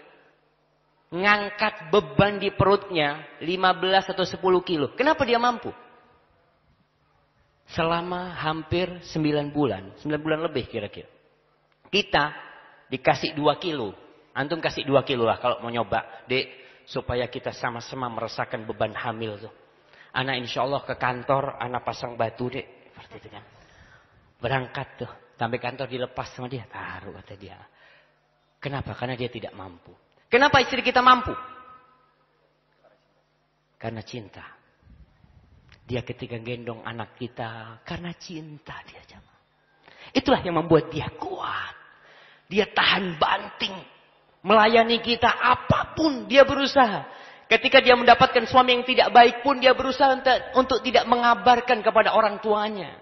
ngangkat beban di perutnya 15 atau 10 kilo. Kenapa dia mampu? Selama hampir 9 bulan. 9 bulan lebih kira-kira. Kita dikasih 2 kilo. Antum kasih 2 kilo lah kalau mau nyoba. Dek, supaya kita sama-sama merasakan beban hamil tuh. Anak insya Allah ke kantor, anak pasang batu dek. Seperti itu kan. Berangkat tuh. Sampai kantor dilepas sama dia. Taruh kata dia. Kenapa? Karena dia tidak mampu. Kenapa istri kita mampu? Karena cinta. Dia ketika gendong anak kita. Karena cinta dia jamaah. Itulah yang membuat dia kuat. Dia tahan banting. Melayani kita apapun dia berusaha. Ketika dia mendapatkan suami yang tidak baik pun dia berusaha untuk tidak mengabarkan kepada orang tuanya.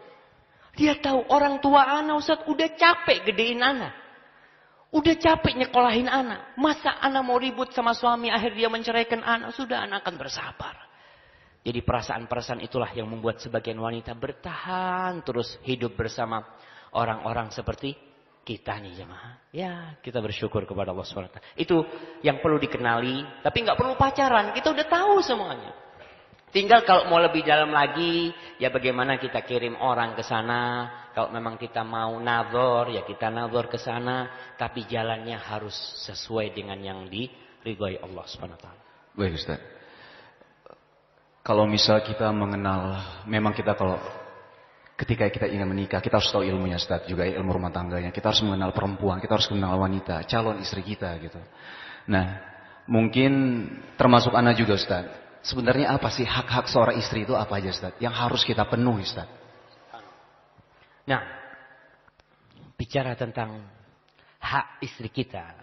Dia tahu orang tua anak Ustaz udah capek gedein anak. Udah capek nyekolahin anak. Masa anak mau ribut sama suami akhir dia menceraikan anak. Sudah anak akan bersabar. Jadi perasaan-perasaan itulah yang membuat sebagian wanita bertahan terus hidup bersama orang-orang seperti kita nih jemaah. Ya kita bersyukur kepada Allah SWT. Itu yang perlu dikenali. Tapi nggak perlu pacaran. Kita udah tahu semuanya. Tinggal kalau mau lebih dalam lagi, ya bagaimana kita kirim orang ke sana. Kalau memang kita mau nazar, ya kita nazar ke sana. Tapi jalannya harus sesuai dengan yang diridhoi Allah SWT. Baik Ustaz. Kalau misal kita mengenal, memang kita kalau ketika kita ingin menikah, kita harus tahu ilmunya Ustaz. Juga ilmu rumah tangganya. Kita harus mengenal perempuan, kita harus mengenal wanita, calon istri kita gitu. Nah, mungkin termasuk anak juga Ustaz. Sebenarnya apa sih hak-hak seorang istri itu apa aja Ustaz? Yang harus kita penuhi Ustaz? Nah, bicara tentang hak istri kita.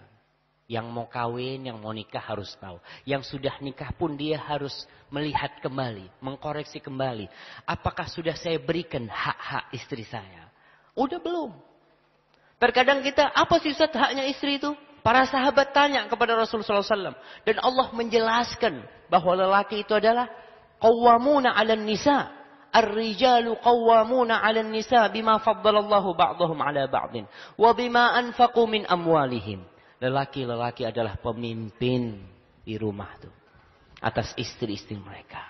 Yang mau kawin, yang mau nikah harus tahu. Yang sudah nikah pun dia harus melihat kembali. Mengkoreksi kembali. Apakah sudah saya berikan hak-hak istri saya? Udah belum? Terkadang kita, apa sih Ustaz haknya istri itu? Para sahabat tanya kepada Rasulullah SAW. Dan Allah menjelaskan bahwa lelaki itu adalah qawwamuna 'alan nisa. Ar-rijalu qawwamuna 'alan nisa bima faddalallahu ba'dahum 'ala ba'din wa bima anfaqu min amwalihim. Lelaki-lelaki adalah pemimpin di rumah tuh atas istri-istri mereka.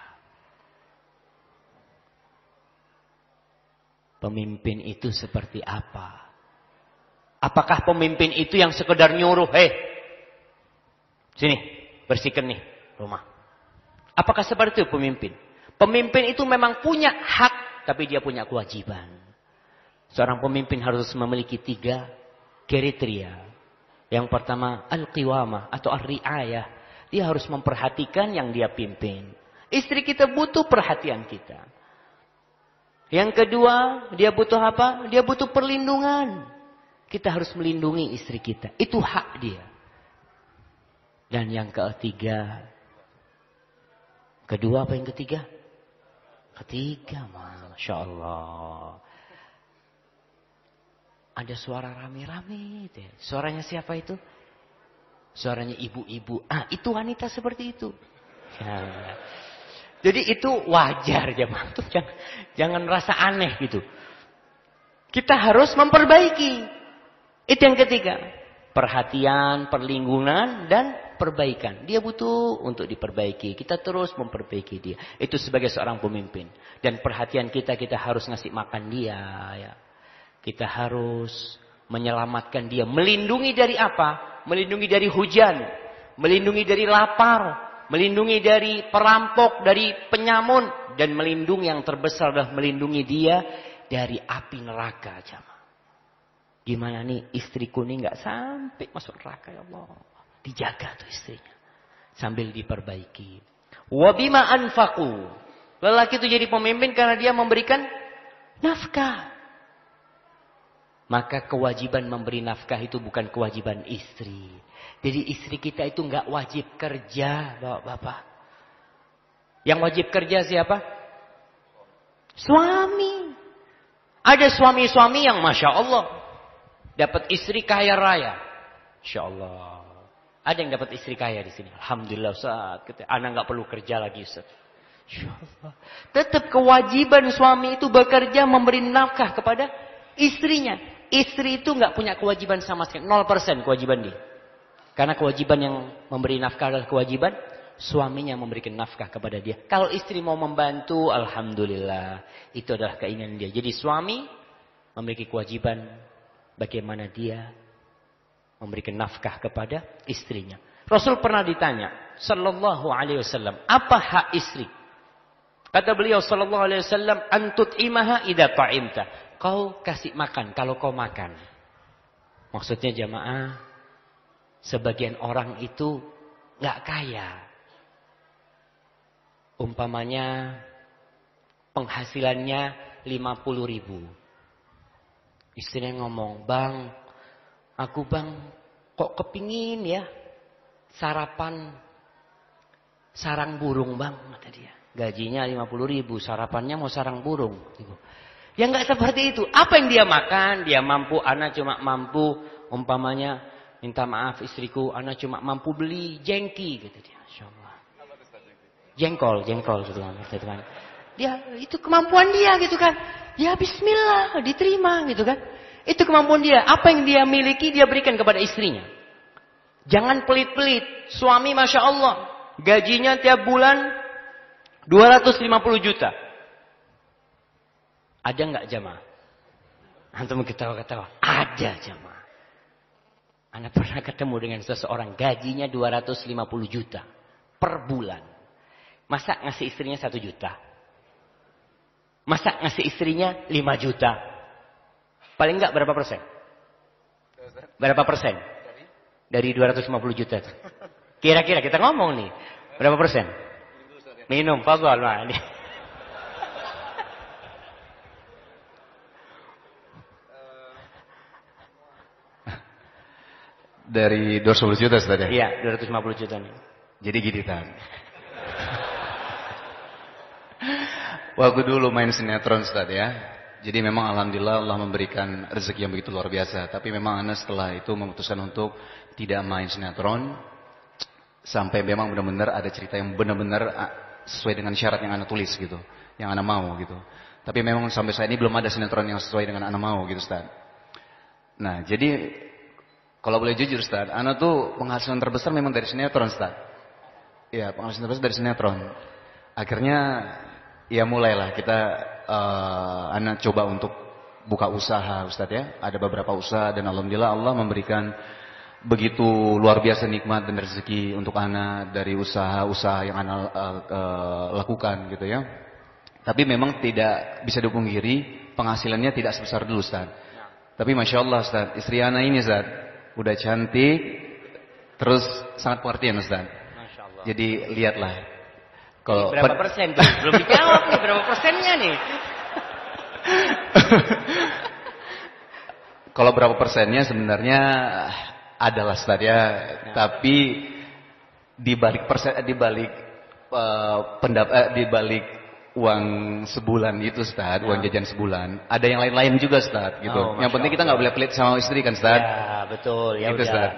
Pemimpin itu seperti apa? Apakah pemimpin itu yang sekedar nyuruh, sini, bersihkan nih rumah. Apakah seperti itu pemimpin? Pemimpin itu memang punya hak, tapi dia punya kewajiban. Seorang pemimpin harus memiliki 3 kriteria. Yang pertama, al-qiwamah atau ar-ri'ayah. Dia harus memperhatikan yang dia pimpin. Istri kita butuh perhatian kita. Yang kedua, dia butuh apa? Dia butuh perlindungan. Kita harus melindungi istri kita. Itu hak dia. Dan yang ketiga. Kedua apa yang ketiga? Ketiga, Masya Allah. Ada suara rame-rame. Suaranya siapa itu? Suaranya ibu-ibu. Itu wanita seperti itu. Ya. Jadi itu wajar. Jangan rasa aneh gitu. Kita harus memperbaiki. Itu yang ketiga. Perhatian, perlindungan, dan perbaikan. Dia butuh untuk diperbaiki. Kita terus memperbaiki dia. Itu sebagai seorang pemimpin. Dan perhatian kita harus ngasih makan dia. Ya. Kita harus menyelamatkan dia. Melindungi dari apa? Melindungi dari hujan. Melindungi dari lapar. Melindungi dari perampok, dari penyamun. Dan melindungi yang terbesar adalah melindungi dia dari api neraka. Jamaah. Gimana nih istriku nih gak sampai masuk neraka ya Allah. Dijaga tuh istrinya. Sambil diperbaiki. Wabima anfaqu. Lelaki itu jadi pemimpin karena dia memberikan nafkah. Maka kewajiban memberi nafkah itu bukan kewajiban istri. Jadi istri kita itu gak wajib kerja bapak-bapak. Yang wajib kerja siapa? Suami. Ada suami-suami yang Masya Allah. Dapat istri kaya raya. Insya Allah. Ada yang dapat istri kaya di sini. Alhamdulillah Ustaz. Anak gak perlu kerja lagi Ustaz. Insya Allah. Tetap kewajiban suami itu bekerja memberi nafkah kepada istrinya. Istri itu gak punya kewajiban sama sekali. 0% kewajiban dia. Karena kewajiban yang memberi nafkah adalah kewajiban suaminya memberikan nafkah kepada dia. Kalau istri mau membantu, alhamdulillah. Itu adalah keinginan dia. Jadi suami memiliki kewajiban bagaimana dia memberikan nafkah kepada istrinya. Rasul pernah ditanya, sallallahu alaihi wasallam, apa hak istri? Kata beliau sallallahu alaihi wasallam, antut imaha idza ta'imta. Kau kasih makan kalau kau makan. Maksudnya jamaah, sebagian orang itu nggak kaya. Umpamanya penghasilannya 50.000. Istrinya ngomong, bang, aku bang kok kepingin ya sarapan sarang burung bang, kata dia. Gajinya 50.000, sarapannya mau sarang burung. Ya nggak seperti itu. Apa yang dia makan, dia mampu. Ana cuma mampu, umpamanya, minta maaf istriku, ana cuma mampu beli jengki, gitu dia. Masya Allah. Jengkol gitu kan. Dia itu kemampuan dia gitu kan. Ya bismillah, diterima gitu kan. Itu kemampuan dia. Apa yang dia miliki dia berikan kepada istrinya. Jangan pelit-pelit. Suami Masya Allah, gajinya tiap bulan 250 juta. Ada nggak jamaah? Antum ketawa-ketawa. Ada jamaah. Anda pernah ketemu dengan seseorang gajinya 250 juta per bulan. Masa ngasih istrinya 1 juta? Masa ngasih istrinya 5 juta? Paling enggak berapa persen? Berapa persen? Dari 250 juta. Kira-kira kita ngomong nih. Berapa persen? Minum, fadhal. Nah, ini. Dari 250 juta Ustaz ya? Iya, 250 juta nih. Jadi gini Tan. Waktu dulu main sinetron Ustaz ya. Jadi memang alhamdulillah Allah memberikan rezeki yang begitu luar biasa. Tapi memang Ana setelah itu memutuskan untuk tidak main sinetron. Sampai memang benar-benar ada cerita yang benar-benar sesuai dengan syarat yang Ana tulis gitu. Yang Ana mau gitu. Tapi memang sampai saat ini belum ada sinetron yang sesuai dengan Ana mau gitu Ustaz. Nah jadi kalau boleh jujur Ustaz, Ana tuh penghasilan terbesar memang dari sinetron Ustaz. Ya penghasilan terbesar dari sinetron. Akhirnya ya mulailah kita Ana coba untuk buka usaha Ustaz ya. Ada beberapa usaha dan alhamdulillah Allah memberikan begitu luar biasa nikmat dan rezeki untuk Ana dari usaha-usaha yang Ana lakukan gitu ya. Tapi memang tidak bisa dipungkiri penghasilannya tidak sebesar dulu Ustaz. Tapi Masya Allah Ustaz, istri Ana ini Ustaz udah cantik, terus sangat pengertian Ustaz. Masya Allah. Jadi lihatlah. Kalau berapa persen tuh? Belum dijawab nih, berapa persennya nih? Kalau berapa persennya sebenarnya adalah Ustaz ya. Tapi di balik uang sebulan itu Ustaz, uang jajan sebulan, ada yang lain-lain juga Ustaz gitu. Oh, yang penting kita nggak boleh pelit sama istri kan Ustaz. Ya, betul. Ya Gitu, udah. Ustaz.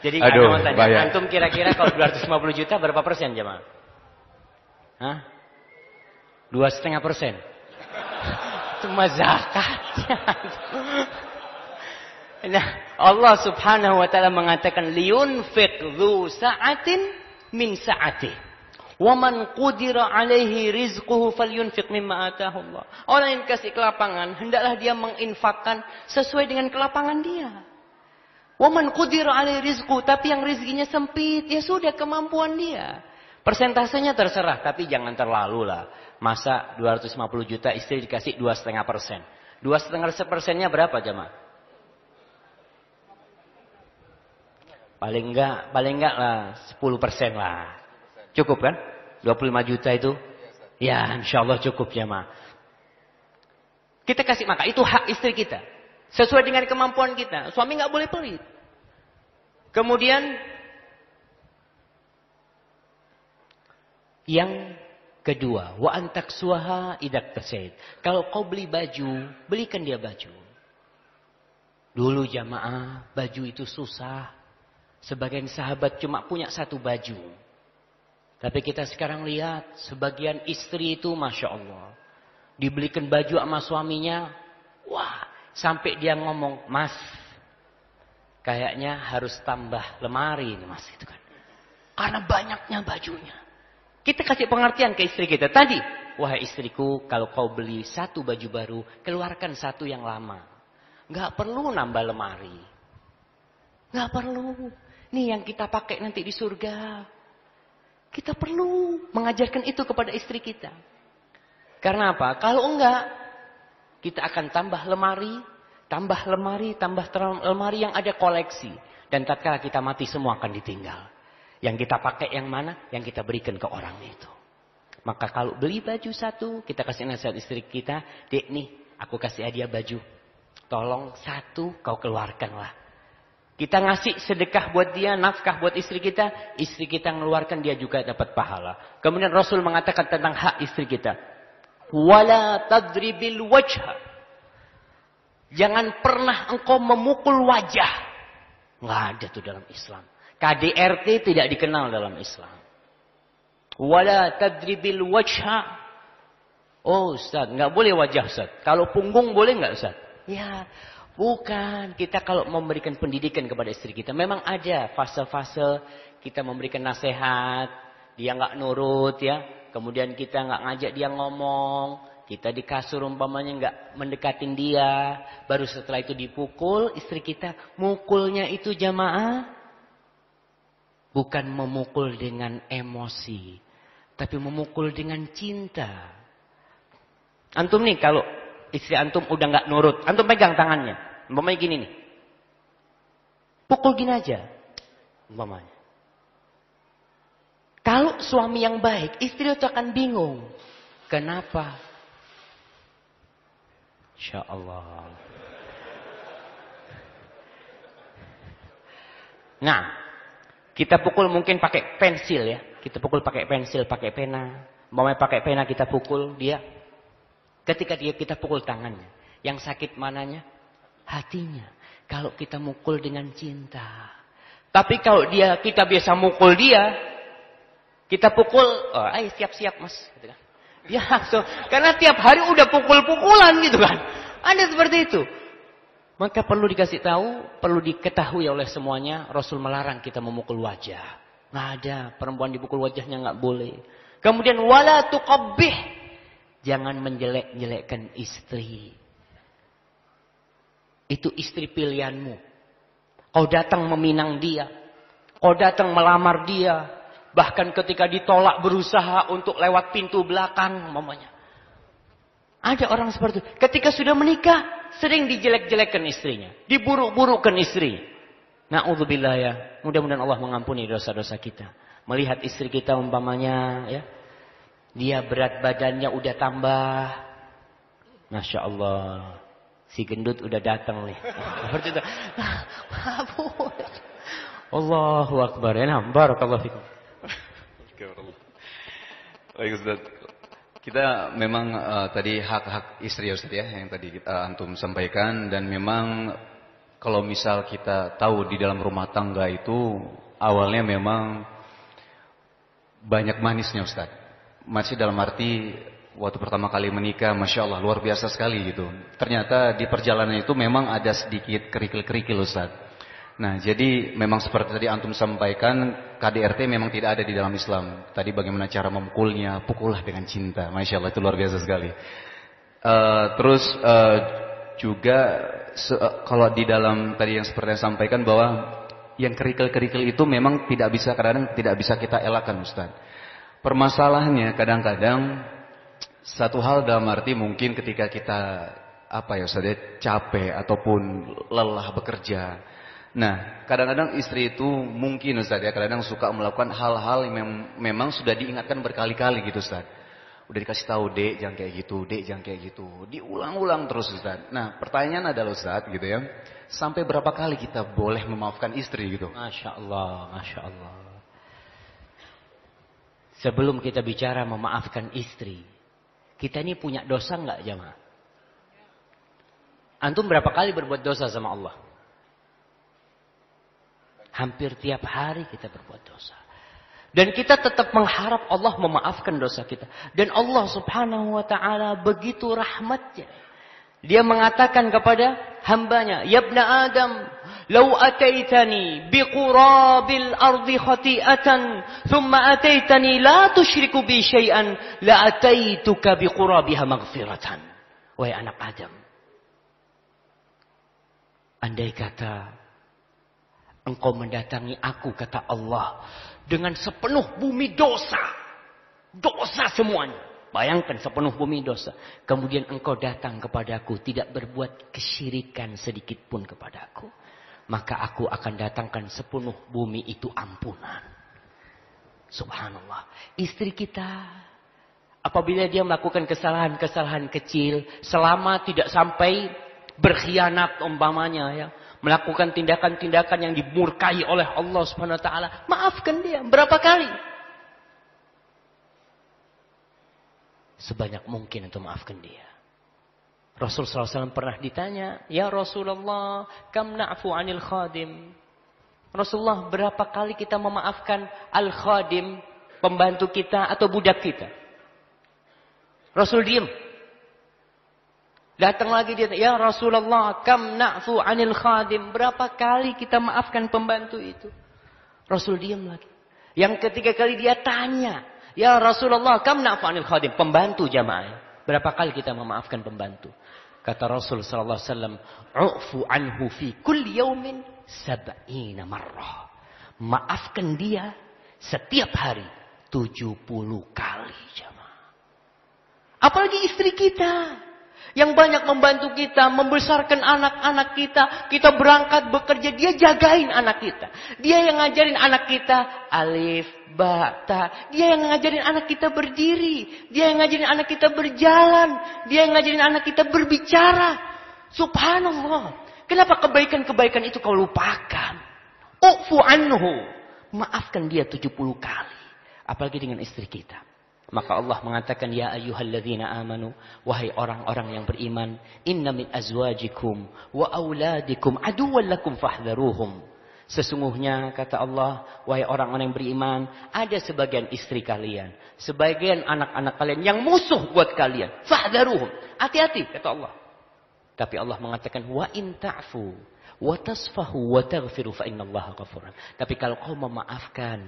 Jadi Aduh, mau tanya, bahaya. antum kira-kira kalau 250 juta berapa persen jemaah? Hah? 2,5%. Cuma zakatnya. Nah, Allah Subhanahu wa taala mengatakan liyunfiq dzu sa'atin min sa'atih. Wa man qudira 'alaihi rizquhu falyunfiq mimma ataahu Allah. Orang yang dikasih kelapangan, hendaklah dia menginfakkan sesuai dengan kelapangan dia. Wa man qudira 'alaihi rizquhu, tapi yang rezekinya sempit, ya sudah kemampuan dia. Persentasenya terserah, tapi jangan terlalu lah. Masa 250 juta istri dikasih 2,5%. 2,5%-nya berapa jemaah? Paling enggak lah 10% lah. Cukup kan? 25 juta itu? Ya, insya Allah cukup jemaah. Kita kasih makan, itu hak istri kita. Sesuai dengan kemampuan kita. Suami nggak boleh pelit. Kemudian yang kedua, wa antaksuha idak tasaid. Kalau kau beli baju, belikan dia baju. Dulu jamaah, baju itu susah. Sebagian sahabat cuma punya satu baju. Tapi kita sekarang lihat, sebagian istri itu Masya Allah. Dibelikan baju sama suaminya, wah, sampai dia ngomong, Mas, kayaknya harus tambah lemari ini mas, itu kan. Karena banyaknya bajunya. Kita kasih pengertian ke istri kita. Tadi, wahai istriku, kalau kau beli satu baju baru, keluarkan satu yang lama. Nggak perlu nambah lemari. Nggak perlu. Nih yang kita pakai nanti di surga. Kita perlu mengajarkan itu kepada istri kita. Karena apa? Kalau enggak, kita akan tambah lemari, tambah lemari yang ada koleksi. Dan tatkala kita mati semua akan ditinggal. Yang kita pakai yang mana? Yang kita berikan ke orang itu. Maka kalau beli baju satu, kita kasih nasihat istri kita, Dek nih, aku kasih hadiah baju. Tolong satu kau keluarkanlah. Kita ngasih sedekah buat dia, nafkah buat istri kita ngeluarkan, dia juga dapat pahala. Kemudian Rasul mengatakan tentang hak istri kita. Wala tadribil wajha. Jangan pernah engkau memukul wajah. Nggak ada tuh dalam Islam. KDRT tidak dikenal dalam Islam. Wala tadribil wajha. Oh Ustaz, nggak boleh wajah Ustaz. Kalau punggung boleh nggak Ustaz? Ya, bukan. Kita kalau memberikan pendidikan kepada istri kita, memang ada fase-fase kita memberikan nasihat, dia nggak nurut ya. Kemudian kita nggak ngajak dia ngomong, kita di kasur umpamanya nggak mendekatin dia, baru setelah itu dipukul istri kita. Mukulnya itu jamaah bukan memukul dengan emosi, tapi memukul dengan cinta. Antum nih kalau istri antum udah nggak nurut, antum pegang tangannya, umpamanya gini nih, pukul gini aja, umpamanya. Kalau suami yang baik, istri itu akan bingung, kenapa? Insya Allah. Nah, kita pukul mungkin pakai pensil ya. Kita pukul pakai pensil, pakai pena. Mau pakai pena kita pukul dia. Ketika kita pukul tangannya. Yang sakit mananya? Hatinya. Kalau kita mukul dengan cinta. Tapi kalau kita biasa mukul dia. Kita pukul. Oh, ayo siap-siap mas. Gitu kan. Ya langsung. Karena tiap hari udah pukul-pukulan gitu kan. Ada seperti itu. Maka perlu dikasih tahu, perlu diketahui oleh semuanya, Rasul melarang kita memukul wajah. Nggak ada, perempuan dipukul wajahnya nggak boleh. Kemudian wala tuqabbih, jangan menjelek-jelekkan istri. Itu istri pilihanmu. Kau datang meminang dia, kau datang melamar dia, bahkan ketika ditolak berusaha untuk lewat pintu belakang, mamanya. Ada orang seperti itu. Ketika sudah menikah, sering dijelek-jelekkan istrinya. Diburuk-burukkan istri. Na'udzubillah ya. Mudah-mudahan Allah mengampuni dosa-dosa kita. Melihat istri kita umpamanya ya. Dia berat badannya udah tambah. Masya Allah. Si gendut udah datang nih. Seperti itu. Allahu Akbar. Ya, barakallahu fikum. Baik Ustaz. Kita memang tadi hak-hak istri ya Ustaz ya, yang tadi antum sampaikan, dan memang kalau misal kita tahu di dalam rumah tangga itu awalnya memang banyak manisnya Ustaz. Masih dalam arti waktu pertama kali menikah, Masya Allah luar biasa sekali gitu. Ternyata di perjalanan itu memang ada sedikit kerikil-kerikil Ustaz. Nah, jadi memang seperti tadi antum sampaikan, KDRT memang tidak ada di dalam Islam. Tadi bagaimana cara memukulnya, pukullah dengan cinta. Masya Allah, itu luar biasa sekali. Terus juga kalau di dalam tadi yang seperti yang sampaikan bahwa yang kerikil-kerikil itu memang tidak bisa, kadang-kadang tidak bisa kita elakkan Ustaz. Permasalahannya kadang-kadang satu hal dalam arti mungkin ketika kita Ustaz ya, capek ataupun lelah bekerja. Nah, kadang-kadang istri itu mungkin Ustaz ya, kadang-kadang suka melakukan hal-hal yang memang sudah diingatkan berkali-kali gitu Ustaz. Udah dikasih tahu, Dek jangan kayak gitu, Dek jangan kayak gitu. Diulang-ulang terus Ustaz. Nah, pertanyaan adalah Ustaz gitu ya, sampai berapa kali kita boleh memaafkan istri gitu? Masya Allah, Masya Allah. Sebelum kita bicara memaafkan istri, kita ini punya dosa nggak jemaah? Antum berapa kali berbuat dosa sama Allah? Hampir tiap hari kita berbuat dosa. Dan kita tetap mengharap Allah memaafkan dosa kita. Dan Allah subhanahu wa ta'ala begitu rahmatnya. Dia mengatakan kepada hambanya, Ya ibna Adam, "Lau ataitani biqurabil ardi khati'atan, thumma ataitani la tusyriku bi syai'an, la ataituka biqurabiha maghfiratan." Wahai anak Adam, andai kata engkau mendatangi aku, kata Allah, dengan sepenuh bumi dosa. Dosa semuanya. Bayangkan sepenuh bumi dosa. Kemudian engkau datang kepadaku, tidak berbuat kesyirikan sedikit pun kepadaku. Maka aku akan datangkan sepenuh bumi itu ampunan. Subhanallah. Istri kita, apabila dia melakukan kesalahan-kesalahan kecil, selama tidak sampai berkhianat umpamanya ya, melakukan tindakan-tindakan yang dimurkai oleh Allah Subhanahu wa taala, maafkan dia. Berapa kali? Sebanyak mungkin untuk maafkan dia. Rasul SAW pernah ditanya, "Ya Rasulullah, kam na'fu 'anil khadim?" Rasulullah, berapa kali kita memaafkan al-khadim, pembantu kita atau budak kita? Rasul diam. Datang lagi dia, "Ya Rasulullah, kam na'fu 'anil khadim?" Berapa kali kita maafkan pembantu itu? Rasul diam lagi. Yang ketiga kali dia tanya, "Ya Rasulullah, kam na'fu 'anil khadim?" Pembantu jamaah. Berapa kali kita memaafkan pembantu? Kata Rasul sallallahu alaihi wasallam, "U'fu anhu fi kulli yaumin 70 marrah." Maafkan dia setiap hari 70 kali jamaah. Apalagi istri kita yang banyak membantu kita, membesarkan anak-anak kita. Kita berangkat bekerja, dia jagain anak kita. Dia yang ngajarin anak kita alif, ba, ta. Dia yang ngajarin anak kita berdiri. Dia yang ngajarin anak kita berjalan. Dia yang ngajarin anak kita berbicara. Subhanallah. Kenapa kebaikan-kebaikan itu kau lupakan? U'fu anhu. Maafkan dia 70 kali. Apalagi dengan istri kita. Maka Allah mengatakan, "Ya ayyuhalladzina amanu," wahai orang-orang yang beriman, "inna min azwajikum wa auladikum aduwwan lakum fahdharuhum." Sesungguhnya kata Allah, wahai orang-orang yang beriman, ada sebagian istri kalian, sebagian anak-anak kalian yang musuh buat kalian. Fahdharuhum. Hati-hati kata Allah. Tapi Allah mengatakan, "Wa in ta'fu wa tasfahu wa taghfiru fa innallaha ghafurun." Tapi kalau kau memaafkan,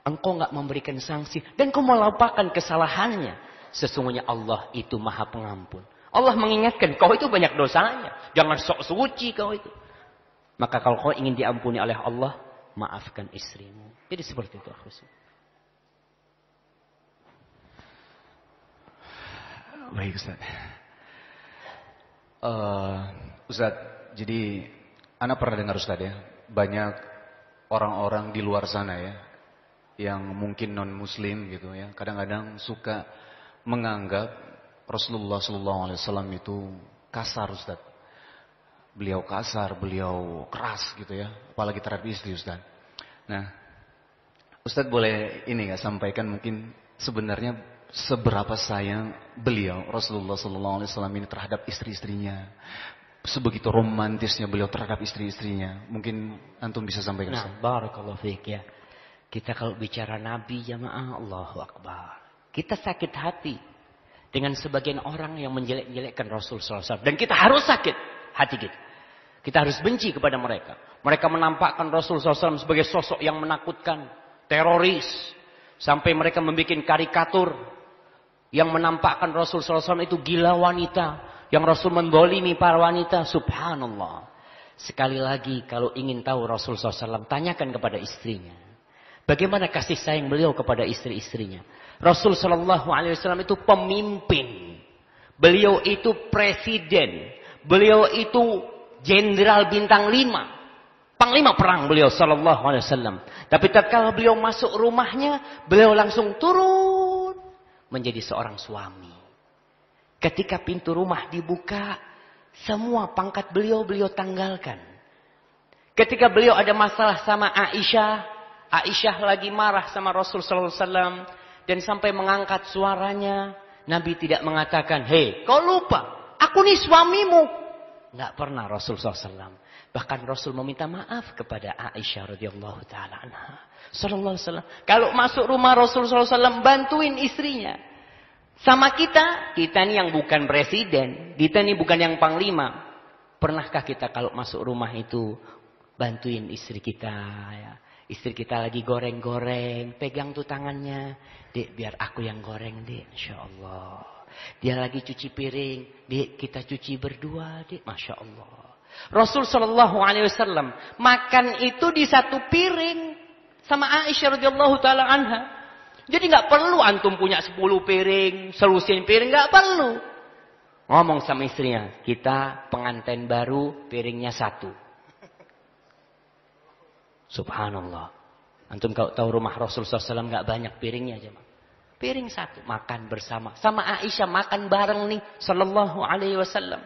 engkau enggak memberikan sanksi, dan kau melupakan kesalahannya, sesungguhnya Allah itu Maha Pengampun. Allah mengingatkan, kau itu banyak dosanya. Jangan sok suci kau itu. Maka kalau kau ingin diampuni oleh Allah, maafkan istrimu. Jadi seperti itu. Baik Ustaz. Ustaz, jadi Ana pernah dengar Ustaz ya, banyak orang-orang di luar sana ya, yang mungkin non muslim gitu ya, kadang-kadang suka menganggap Rasulullah SAW itu kasar Ustaz. Beliau kasar, beliau keras gitu ya, apalagi terhadap istri Ustaz. Nah, Ustaz boleh ini nggak sampaikan mungkin sebenarnya seberapa sayang beliau Rasulullah SAW ini terhadap istri-istrinya, sebegitu romantisnya beliau terhadap istri-istrinya. Mungkin antum bisa sampaikan. Nah, barakallahu fiik ya. Kita kalau bicara Nabi jamaah, Allahu Akbar. Kita sakit hati dengan sebagian orang yang menjelek-jelekkan Rasul SAW. Dan kita harus sakit hati kita. Kita harus benci kepada mereka. Mereka menampakkan Rasul SAW sebagai sosok yang menakutkan. Teroris. Sampai mereka membuat karikatur. Yang menampakkan Rasul SAW itu gila wanita. Yang Rasul mendolimi para wanita. Subhanallah. Sekali lagi kalau ingin tahu Rasul SAW, tanyakan kepada istrinya. Bagaimana kasih sayang beliau kepada istri-istrinya. Rasul SAW itu pemimpin. Beliau itu presiden. Beliau itu jenderal bintang 5. Panglima perang beliau SAW. Tapi tatkala beliau masuk rumahnya, beliau langsung turun menjadi seorang suami. Ketika pintu rumah dibuka, semua pangkat beliau tanggalkan. Ketika beliau ada masalah sama Aisyah lagi marah sama Rasul SAW dan sampai mengangkat suaranya. Nabi tidak mengatakan, "Hei, kau lupa, aku nih suamimu." Enggak pernah Rasul SAW. Bahkan Rasul meminta maaf kepada Aisyah radhiyallahu taala anha. Sallallahu alaihi wasallam. Kalau masuk rumah Rasul SAW, bantuin istrinya. Sama kita nih yang bukan presiden, kita nih bukan yang panglima. Pernahkah kita kalau masuk rumah itu bantuin istri kita ya. Istri kita lagi goreng-goreng, pegang tuh tangannya. Dek, biar aku yang goreng, Dek. Insya Allah. Dia lagi cuci piring, Dek, kita cuci berdua, Dek. Masya Allah. Rasul Shallallahu Alaihi Wasallam makan itu di satu piring sama Aisyah radhiyallahu taala anha. Jadi nggak perlu antum punya 10 piring, selusin piring, nggak perlu. Ngomong sama istrinya, kita pengantin baru, piringnya 1. Subhanallah. Antum kalau tahu rumah Rasul SAW nggak banyak piringnya aja. Piring 1, makan bersama. Sama Aisyah makan bareng nih, Sallallahu Alaihi Wasallam.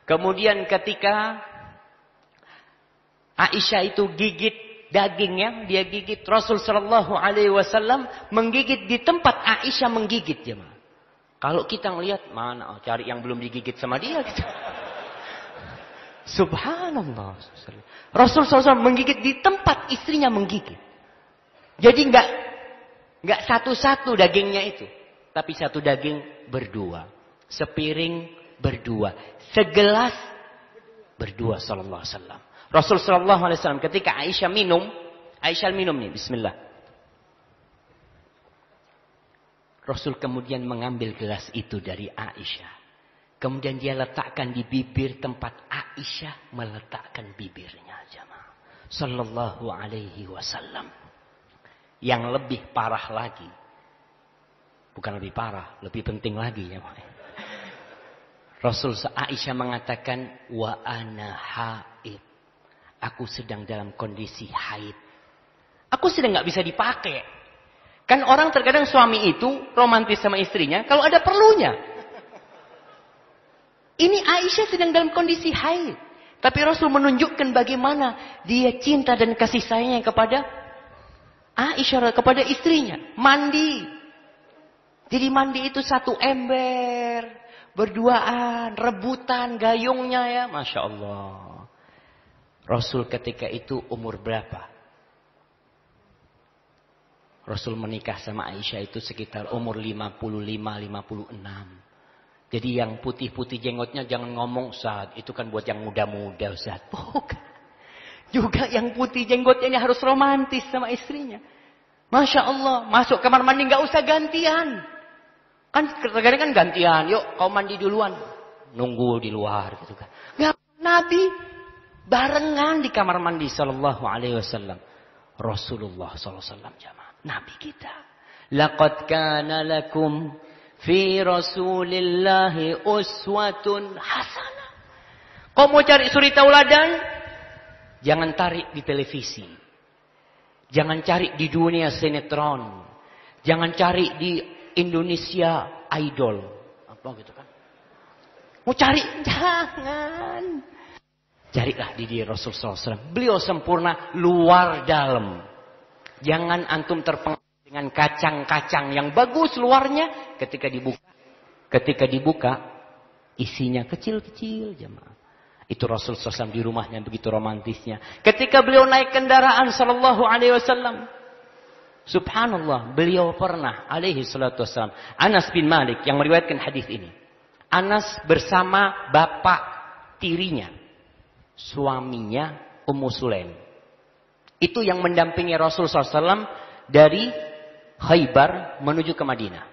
Kemudian ketika Aisyah itu gigit dagingnya, dia gigit, Rasul Sallallahu Alaihi Wasallam menggigit di tempat Aisyah menggigit, jemaah. Kalau kita ngelihat, mana cari yang belum digigit sama dia gitu. Subhanallah. Rasul SAW menggigit di tempat istrinya menggigit. Jadi nggak satu-satu dagingnya itu, tapi satu daging berdua, sepiring berdua, segelas berdua. Sallallahu Alaihi Wasallam. Rasul Sallallahu Alaihi Wasallam ketika Aisyah minum nih, Bismillah. Rasul kemudian mengambil gelas itu dari Aisyah. Kemudian dia letakkan di bibir tempat Aisyah meletakkan bibirnya, jemaah. Sallallahu Alaihi Wasallam. Yang lebih parah lagi, bukan lebih parah, lebih penting lagi, jemaah. Rasul Aisyah mengatakan, wa ana haid. Aku sedang dalam kondisi haid. Aku sedang nggak bisa dipakai. Kan orang terkadang suami itu romantis sama istrinya kalau ada perlunya. Ini Aisyah sedang dalam kondisi haid. Tapi Rasul menunjukkan bagaimana dia cinta dan kasih sayangnya kepada Aisyah, kepada istrinya. Mandi. Jadi mandi itu satu ember. Berduaan, rebutan, gayungnya ya. Masya Allah. Rasul ketika itu umur berapa? Rasul menikah sama Aisyah itu sekitar umur 55-56. Jadi yang putih-putih jenggotnya jangan ngomong, Ustaz, itu kan buat yang muda-muda, Ustaz. Bukan. Juga yang putih jenggotnya ini harus romantis sama istrinya. Masya Allah, masuk kamar mandi nggak usah gantian. Kan terkadang kan gantian, yuk kau mandi duluan. Nunggu di luar gitu kan. Nggak, Nabi barengan di kamar mandi Sallallahu Alaihi Wasallam. Rasulullah Sallallahu Alaihi Wasallam, jamaah. Nabi kita. Laqad kana lakum fi Rasulillahi uswatun hasanah. Kau mau cari suri tauladan? Jangan tarik di televisi. Jangan cari di dunia sinetron. Jangan cari di Indonesia Idol. Apa gitu kan? Mau cari? Jangan. Carilah di diri Rasul SAW. Beliau sempurna luar dalam. Jangan antum terpengaruh dengan kacang-kacang yang bagus luarnya. Ketika dibuka, isinya kecil-kecil, jemaah. Itu Rasul SAW di rumahnya begitu romantisnya. Ketika beliau naik kendaraan Sallallahu Alaihi Wasallam, subhanallah, beliau pernah alaihi salatu wassalam. Anas bin Malik yang meriwayatkan hadis ini. Anas bersama bapak tirinya, suaminya Ummu Sulaim. Itu yang mendampingi Rasul SAW dari Khaybar menuju ke Madinah.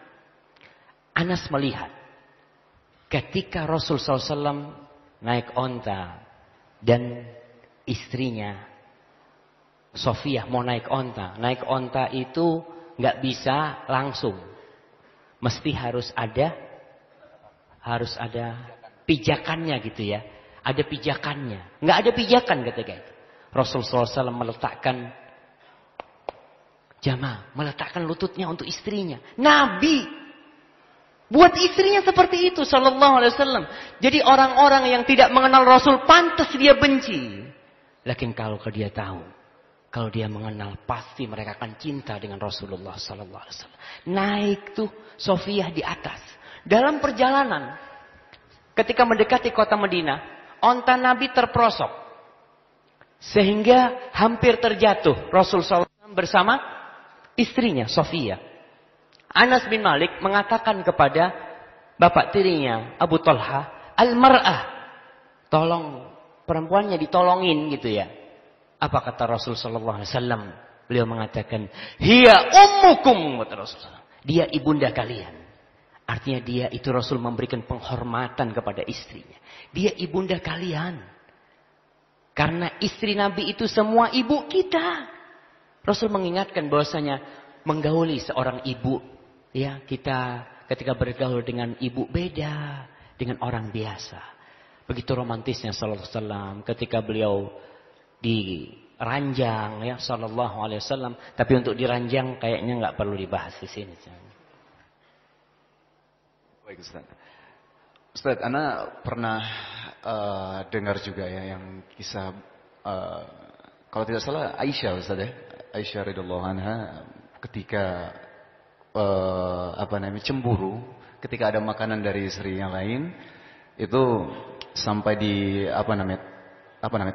Anas melihat ketika Rasul SAW naik onta dan istrinya Sofiyah mau naik onta. Naik onta itu nggak bisa langsung, mesti harus ada pijakannya gitu ya. Ada pijakannya. Nggak ada pijakan ketika itu. Rasulullah SAW meletakkan lututnya untuk istrinya. Nabi buat istrinya seperti itu Sallallahu Alaihi Wasallam. Jadi orang-orang yang tidak mengenal Rasul pantas dia benci. Lakin kalau dia tahu, kalau dia mengenal, pasti mereka akan cinta dengan Rasulullah Sallallahu Alaihi Wasallam. Naik tuh Sofiyah di atas. Dalam perjalanan, ketika mendekati kota Madinah, onta Nabi terperosok. Sehingga hampir terjatuh Rasul SAW bersama istrinya Sofiyah. Anas bin Malik mengatakan kepada bapak tirinya Abu Talha, al-mar'ah, tolong perempuannya ditolongin gitu ya. Apa kata Rasul sallallahu alaihi wasallam? Beliau mengatakan, "Hiya ummukum," kata Rasulullah. Dia ibunda kalian. Artinya dia itu Rasul memberikan penghormatan kepada istrinya. Dia ibunda kalian. Karena istri Nabi itu semua ibu kita. Rasul mengingatkan bahwasanya menggauli seorang ibu, ya, kita ketika bergaul dengan ibu beda dengan orang biasa. Begitu romantisnya sallallahu alaihi wasallam ketika beliau diranjang, ya, sallallahu alaihi wasallam. Tapi untuk diranjang kayaknya nggak perlu dibahas di sini. Baik Ustaz. Ustaz, Ana pernah dengar juga ya yang kisah kalau tidak salah Aisyah, Ustaz ya. Aisyah radhiyallahu anha ketika cemburu ketika ada makanan dari istri yang lain itu sampai di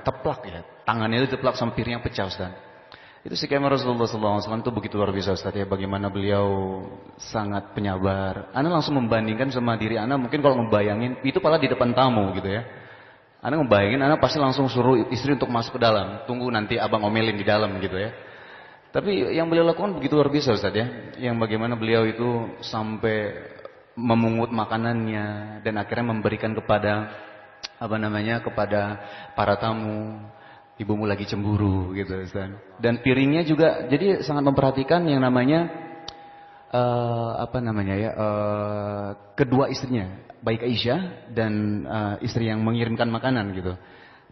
teplak ya. Tangannya itu teplak sampai piringnya pecah, Ustaz. Itu si Kemar Rasulullah SAW itu begitu luar biasa, Ustaz ya. Bagaimana beliau sangat penyabar. Ana langsung membandingkan sama diri Ana, mungkin kalau ngebayangin itu pala di depan tamu gitu ya. Ana ngebayangin, Ana pasti langsung suruh istri untuk masuk ke dalam. Tunggu nanti abang omelin di dalam gitu ya. Tapi yang beliau lakukan begitu luar biasa, Ustaz ya. Yang bagaimana beliau itu sampai memungut makanannya dan akhirnya memberikan kepada kepada para tamu. Ibumu lagi cemburu gitu, Ustaz. Dan piringnya juga jadi sangat memperhatikan yang namanya kedua istrinya, baik Aisyah dan istri yang mengirimkan makanan gitu.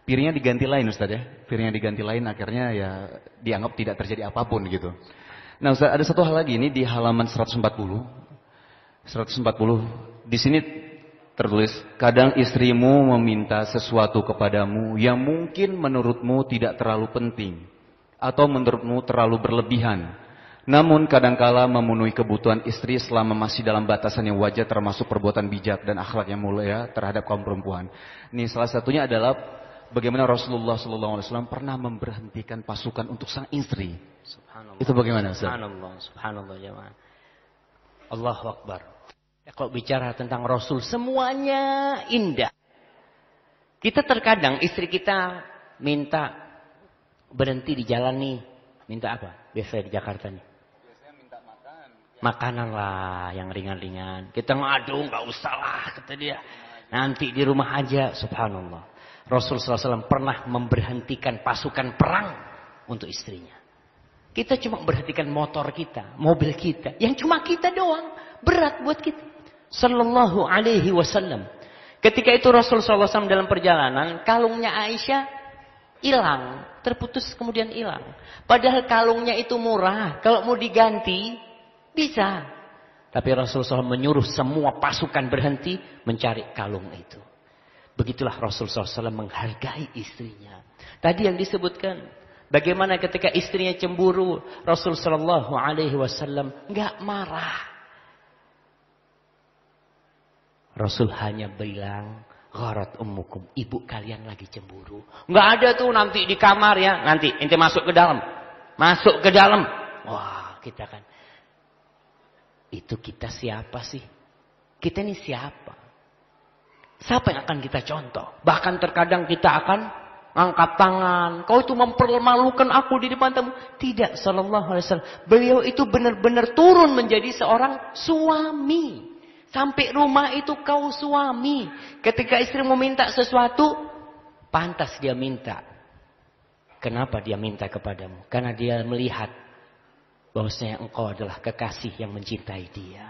Piringnya diganti lain, Ustaz ya. Piringnya diganti lain akhirnya ya dianggap tidak terjadi apapun gitu. Nah, Ustaz, ada satu hal lagi ini di halaman 140 di sini tertulis, kadang istrimu meminta sesuatu kepadamu yang mungkin menurutmu tidak terlalu penting atau menurutmu terlalu berlebihan. Namun kadangkala memenuhi kebutuhan istri selama masih dalam batasan yang wajar termasuk perbuatan bijak dan akhlak yang mulia terhadap kaum perempuan. Ini salah satunya adalah bagaimana Rasulullah SAW pernah memberhentikan pasukan untuk sang istri. Subhanallah. Itu bagaimana, Ustaz? Subhanallah jemaah. Allahu Akbar. Ya, kalau bicara tentang Rasul semuanya indah. Kita terkadang istri kita minta berhenti di jalan nih. Minta apa? Biasanya di Jakarta nih. Biasanya minta makan. Makanan lah yang ringan-ringan. Kita ngadu nggak usah lah kata dia. Nanti di rumah aja. Subhanallah. Rasul SAW pernah memberhentikan pasukan perang untuk istrinya. Kita cuma berhentikan motor kita, mobil kita. Yang cuma kita doang. Berat buat kita. Sallallahu alaihi wasallam. Ketika itu Rasul SAW dalam perjalanan, kalungnya Aisyah hilang, terputus kemudian hilang. Padahal kalungnya itu murah, kalau mau diganti bisa. Tapi Rasul SAW menyuruh semua pasukan berhenti mencari kalung itu. Begitulah Rasul SAW menghargai istrinya. Tadi yang disebutkan, bagaimana ketika istrinya cemburu, Rasul Sallallahu Alaihi Wasallam nggak marah. Rasul hanya bilang, gharat ummukum, ibu kalian lagi cemburu. Nggak ada tuh nanti di kamar ya, nanti ente masuk ke dalam. Masuk ke dalam. Wah, kita kan. Itu kita siapa sih? Kita ini siapa? Siapa yang akan kita contoh? Bahkan terkadang kita akan angkat tangan. Kau itu mempermalukan aku di depan tamu. Tidak, sallallahu alaihi wasallam. Beliau itu benar-benar turun menjadi seorang suami. Sampai rumah itu kau suami. Ketika istri meminta sesuatu, pantas dia minta. Kenapa dia minta kepadamu? Karena dia melihat bahwasanya engkau adalah kekasih yang mencintai dia.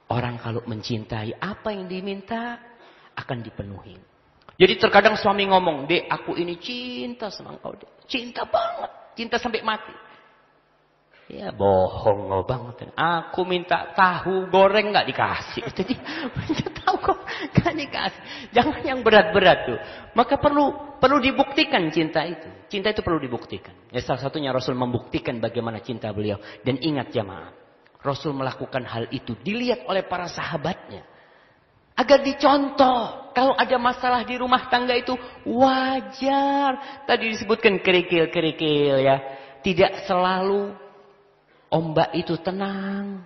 Orang kalau mencintai, apa yang diminta akan dipenuhi. Jadi terkadang suami ngomong, "Dek, aku ini cinta sama engkau, Dek. Cinta banget, cinta sampai mati." Ya bohong lo banget. Aku minta tahu goreng nggak dikasih. Jadi minta tahu kok nggak dikasih. Jangan yang berat-berat tuh. Maka perlu dibuktikan cinta itu. Cinta itu perlu dibuktikan. Ya, salah satunya Rasul membuktikan bagaimana cinta beliau. Dan ingat jamaah, Rasul melakukan hal itu dilihat oleh para sahabatnya. Agar dicontoh. Kalau ada masalah di rumah tangga itu wajar. Tadi disebutkan kerikil-kerikil ya. Tidak selalu ombak itu tenang.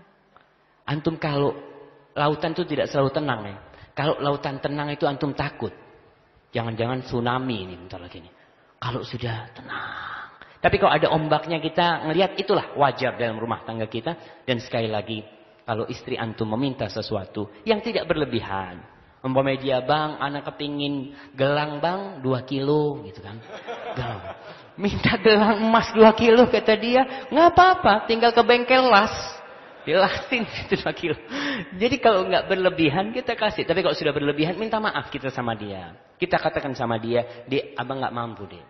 Antum kalau lautan itu tidak selalu tenang ya. Kalau lautan tenang itu antum takut. Jangan-jangan tsunami ini bentar lagi nih. Kalau sudah tenang. Tapi kalau ada ombaknya kita ngelihat, itulah wajar dalam rumah tangga kita. Dan sekali lagi, kalau istri antum meminta sesuatu yang tidak berlebihan. Umpamanya dia, bang, anak kepingin gelang bang 2 kilo gitu kan. Gelang. Minta gelang emas 2 kilo kata dia, nggak apa-apa, tinggal ke bengkel las. Dilasin itu 2 kilo. Jadi kalau nggak berlebihan kita kasih. Tapi kalau sudah berlebihan minta maaf kita sama dia. Kita katakan sama dia, "Dek, abang nggak mampu, Dek.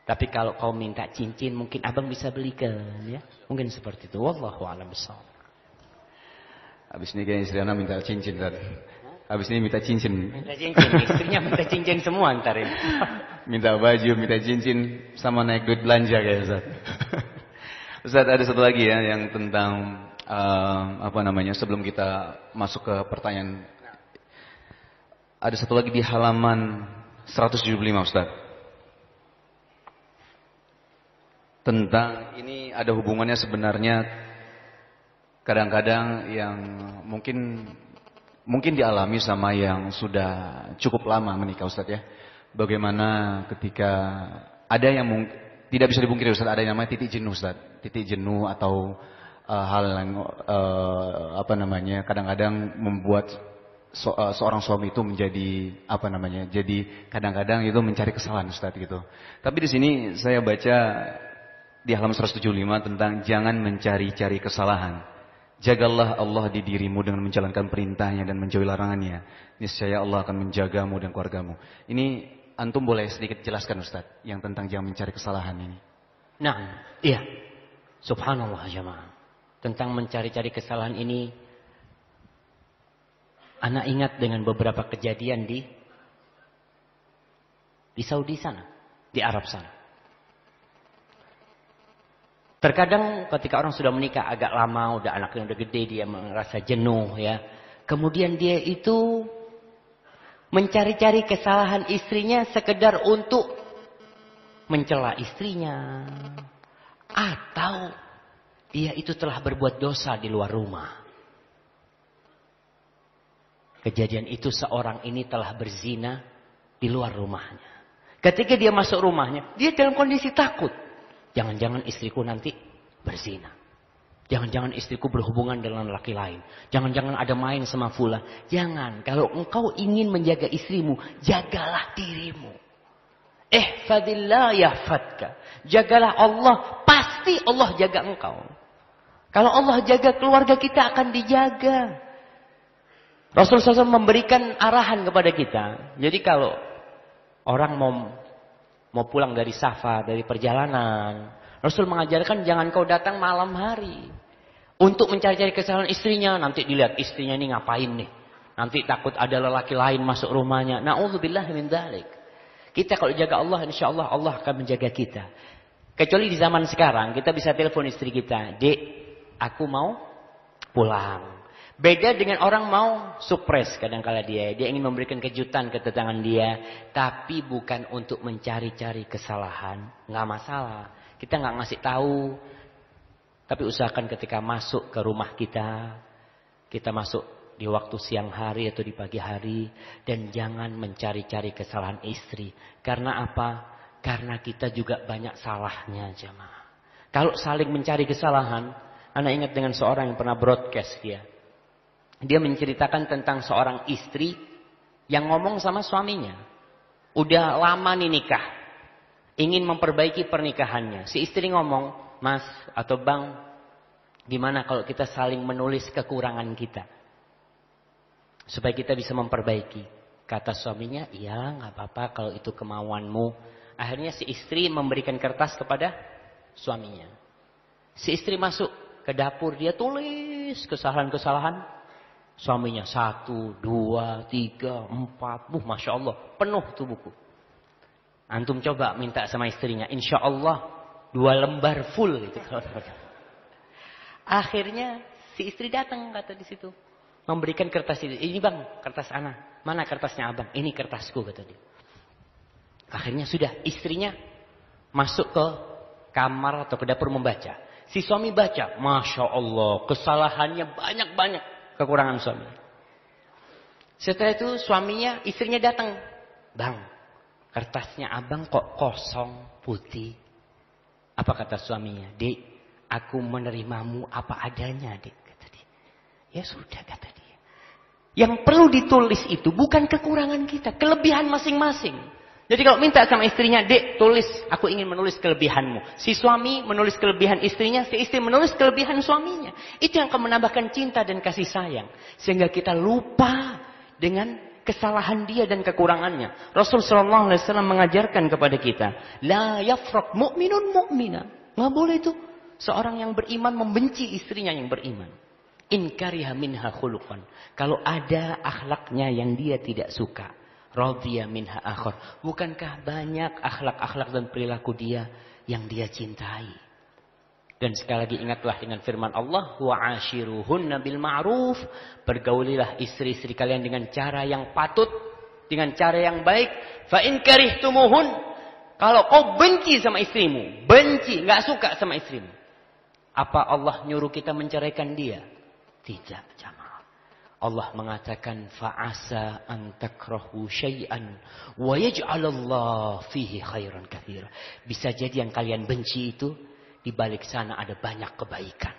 Tapi kalau kau minta cincin mungkin abang bisa belikan ya." Mungkin seperti itu. Wallahu a'lam bishawab. Habis ini kayaknya istri anak minta cincin tadi. Habis ini minta cincin. Minta cincin, istrinya minta cincin semua ntar ini. Minta baju, minta cincin, sama naik duit belanja kayak Ustaz. Ustaz, ada satu lagi ya yang tentang sebelum kita masuk ke pertanyaan. Ada satu lagi di halaman 175 Ustaz. Tentang ini ada hubungannya sebenarnya kadang-kadang yang mungkin dialami sama yang sudah cukup lama menikah Ustaz ya. Bagaimana ketika ada yang tidak bisa dipungkiri Ustaz, ada yang namanya titik jenuh Ustaz. Titik jenuh atau hal yang kadang-kadang membuat seorang suami itu menjadi jadi kadang-kadang itu mencari kesalahan Ustaz gitu. Tapi di sini saya baca di halaman 175 tentang jangan mencari-cari kesalahan. Jagalah Allah di dirimu dengan menjalankan perintahnya dan menjauhi larangannya. Niscaya Allah akan menjagamu dan keluargamu. Ini antum boleh sedikit jelaskan Ustaz yang tentang jangan mencari kesalahan ini. Nah, iya. Subhanallah jemaah. Tentang mencari-cari kesalahan ini, anak ingat dengan beberapa kejadian di Saudi sana, di Arab sana. Terkadang ketika orang sudah menikah agak lama, udah anaknya udah gede, dia merasa jenuh ya. Kemudian dia itu mencari-cari kesalahan istrinya sekedar untuk mencela istrinya. Atau dia itu telah berbuat dosa di luar rumah. Kejadian itu seorang ini telah berzina di luar rumahnya. Ketika dia masuk rumahnya, dia dalam kondisi takut. Jangan-jangan istriku nanti berzina. Jangan-jangan istriku berhubungan dengan laki lain. Jangan-jangan ada main sama fulan. Jangan. Kalau engkau ingin menjaga istrimu, jagalah dirimu. Ihfadillah yahfadka. Jagalah Allah, pasti Allah jaga engkau. Kalau Allah jaga, keluarga kita akan dijaga. Rasulullah SAW memberikan arahan kepada kita. Jadi kalau orang mau pulang dari safar, dari perjalanan, Rasul mengajarkan jangan kau datang malam hari untuk mencari-cari kesalahan istrinya. Nanti dilihat istrinya ini ngapain nih. Nanti takut ada lelaki lain masuk rumahnya. Na'udzubillah min dzalik. Kita kalau jaga Allah, insya Allah Allah akan menjaga kita. Kecuali di zaman sekarang kita bisa telepon istri kita, "Dek, aku mau pulang." Beda dengan orang mau surprise kadang-kala dia ingin memberikan kejutan ke tetangga dia, tapi bukan untuk mencari-cari kesalahan. Nggak masalah. Kita nggak ngasih tahu, tapi usahakan ketika masuk ke rumah kita masuk di waktu siang hari atau di pagi hari, dan jangan mencari-cari kesalahan istri. Karena apa? Karena kita juga banyak salahnya jemaah. Kalau saling mencari kesalahan, Anda ingat dengan seorang yang pernah broadcast dia. Dia menceritakan tentang seorang istri yang ngomong sama suaminya. Udah lama nih nikah. Ingin memperbaiki pernikahannya. Si istri ngomong, "Mas atau Bang, gimana kalau kita saling menulis kekurangan kita? Supaya kita bisa memperbaiki." Kata suaminya, "Iya gak apa-apa kalau itu kemauanmu." Akhirnya si istri memberikan kertas kepada suaminya. Si istri masuk ke dapur, dia tulis kesalahan-kesalahan. Suaminya 1, 2, 3, 4. Masya Allah. Penuh tuh buku. Antum coba minta sama istrinya. Insya Allah 2 lembar full. Gitu. Akhirnya si istri datang kata di situ. Memberikan kertas itu. "Ini bang kertas ana. Mana kertasnya abang?" "Ini kertasku," kata dia. Akhirnya sudah istrinya masuk ke kamar atau ke dapur membaca. Si suami baca. Masya Allah. Kesalahannya banyak-banyak. Kekurangan suami. Setelah itu istrinya datang. "Bang, kertasnya abang kok kosong, putih. Apa kata suaminya? Dek, aku menerimamu apa adanya, dek. Kata dia. Ya sudah, kata dia. Yang perlu ditulis itu bukan kekurangan kita, kelebihan masing-masing. Jadi kalau minta sama istrinya, dek tulis, aku ingin menulis kelebihanmu. Si suami menulis kelebihan istrinya, si istri menulis kelebihan suaminya. Itu yang akan menambahkan cinta dan kasih sayang. Sehingga kita lupa dengan kesalahan dia dan kekurangannya. Rasul sallallahu alaihi wasallam mengajarkan kepada kita, la yafraq mu'minun mu'mina. Nggak boleh itu seorang yang beriman membenci istrinya yang beriman. In kariha minha khuluqan. Kalau ada akhlaknya yang dia tidak suka, radhiya minha akhar. Bukankah banyak akhlak-akhlak dan perilaku dia yang dia cintai? Dan sekali lagi ingatlah dengan firman Allah, wa ashiruhunna bil ma'ruf. Bergaulilah istri-istri kalian dengan cara yang patut, dengan cara yang baik. Fa in karihtumuhun. Kalau kau benci sama istrimu, benci, enggak suka sama istrimu, apa Allah nyuruh kita menceraikan dia? Tidak, jamaah. Allah mengatakan fa'asa an takrahu syai'an wa yaj'alallahu fihi khairan katsira. Bisa jadi yang kalian benci itu di balik sana ada banyak kebaikan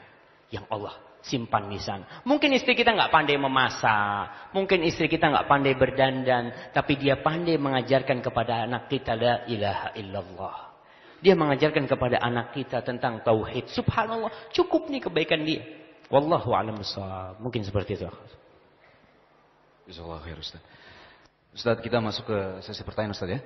yang Allah simpan di sana. Mungkin istri kita nggak pandai memasak, mungkin istri kita nggak pandai berdandan, tapi dia pandai mengajarkan kepada anak kita la ilaha illallah. Dia mengajarkan kepada anak kita tentang tauhid. Subhanallah, cukup nih kebaikan dia. Wallahu a'lam bishawab. Mungkin seperti itu. Jazakallahu khair, Ustaz. Ustaz, kita masuk ke sesi pertanyaan, Ustaz ya.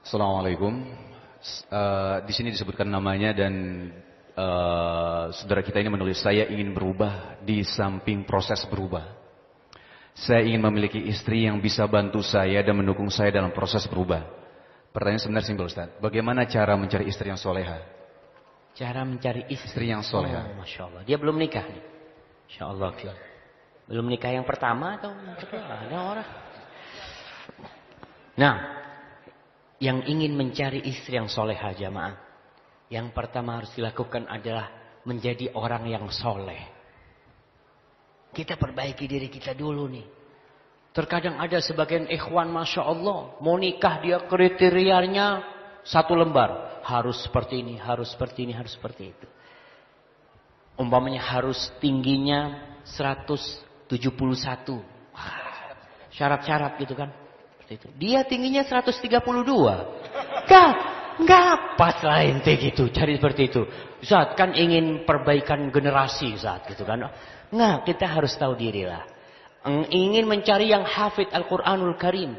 Assalamualaikum. Di sini disebutkan namanya dan saudara kita ini menulis, saya ingin berubah di samping proses berubah. Saya ingin memiliki istri yang bisa bantu saya dan mendukung saya dalam proses berubah. Pertanyaan sebenarnya simpel, Ustaz. Bagaimana cara mencari istri yang soleha? Cara mencari istri yang soleha. Oh, Masya Allah. Dia belum nikah nih. Masya Allah. Belum nikah yang pertama atau yang kedua? Ada orang. Nah, yang ingin mencari istri yang soleha, jamaah, yang pertama harus dilakukan adalah menjadi orang yang soleh. Kita perbaiki diri kita dulu nih. Terkadang ada sebagian ikhwan, Masya Allah, mau nikah dia kriterianya 1 lembar. Harus seperti ini, harus seperti ini, harus seperti itu. Umpamanya harus tingginya 171. Syarat-syarat gitu kan. Itu. Dia tingginya 132. Enggak pas lah ente gitu. Cari seperti itu. Ustaz kan ingin perbaikan generasi Ustaz gitu kan. Enggak, kita harus tahu diri lah. Ingin mencari yang hafid Al-Quranul Karim.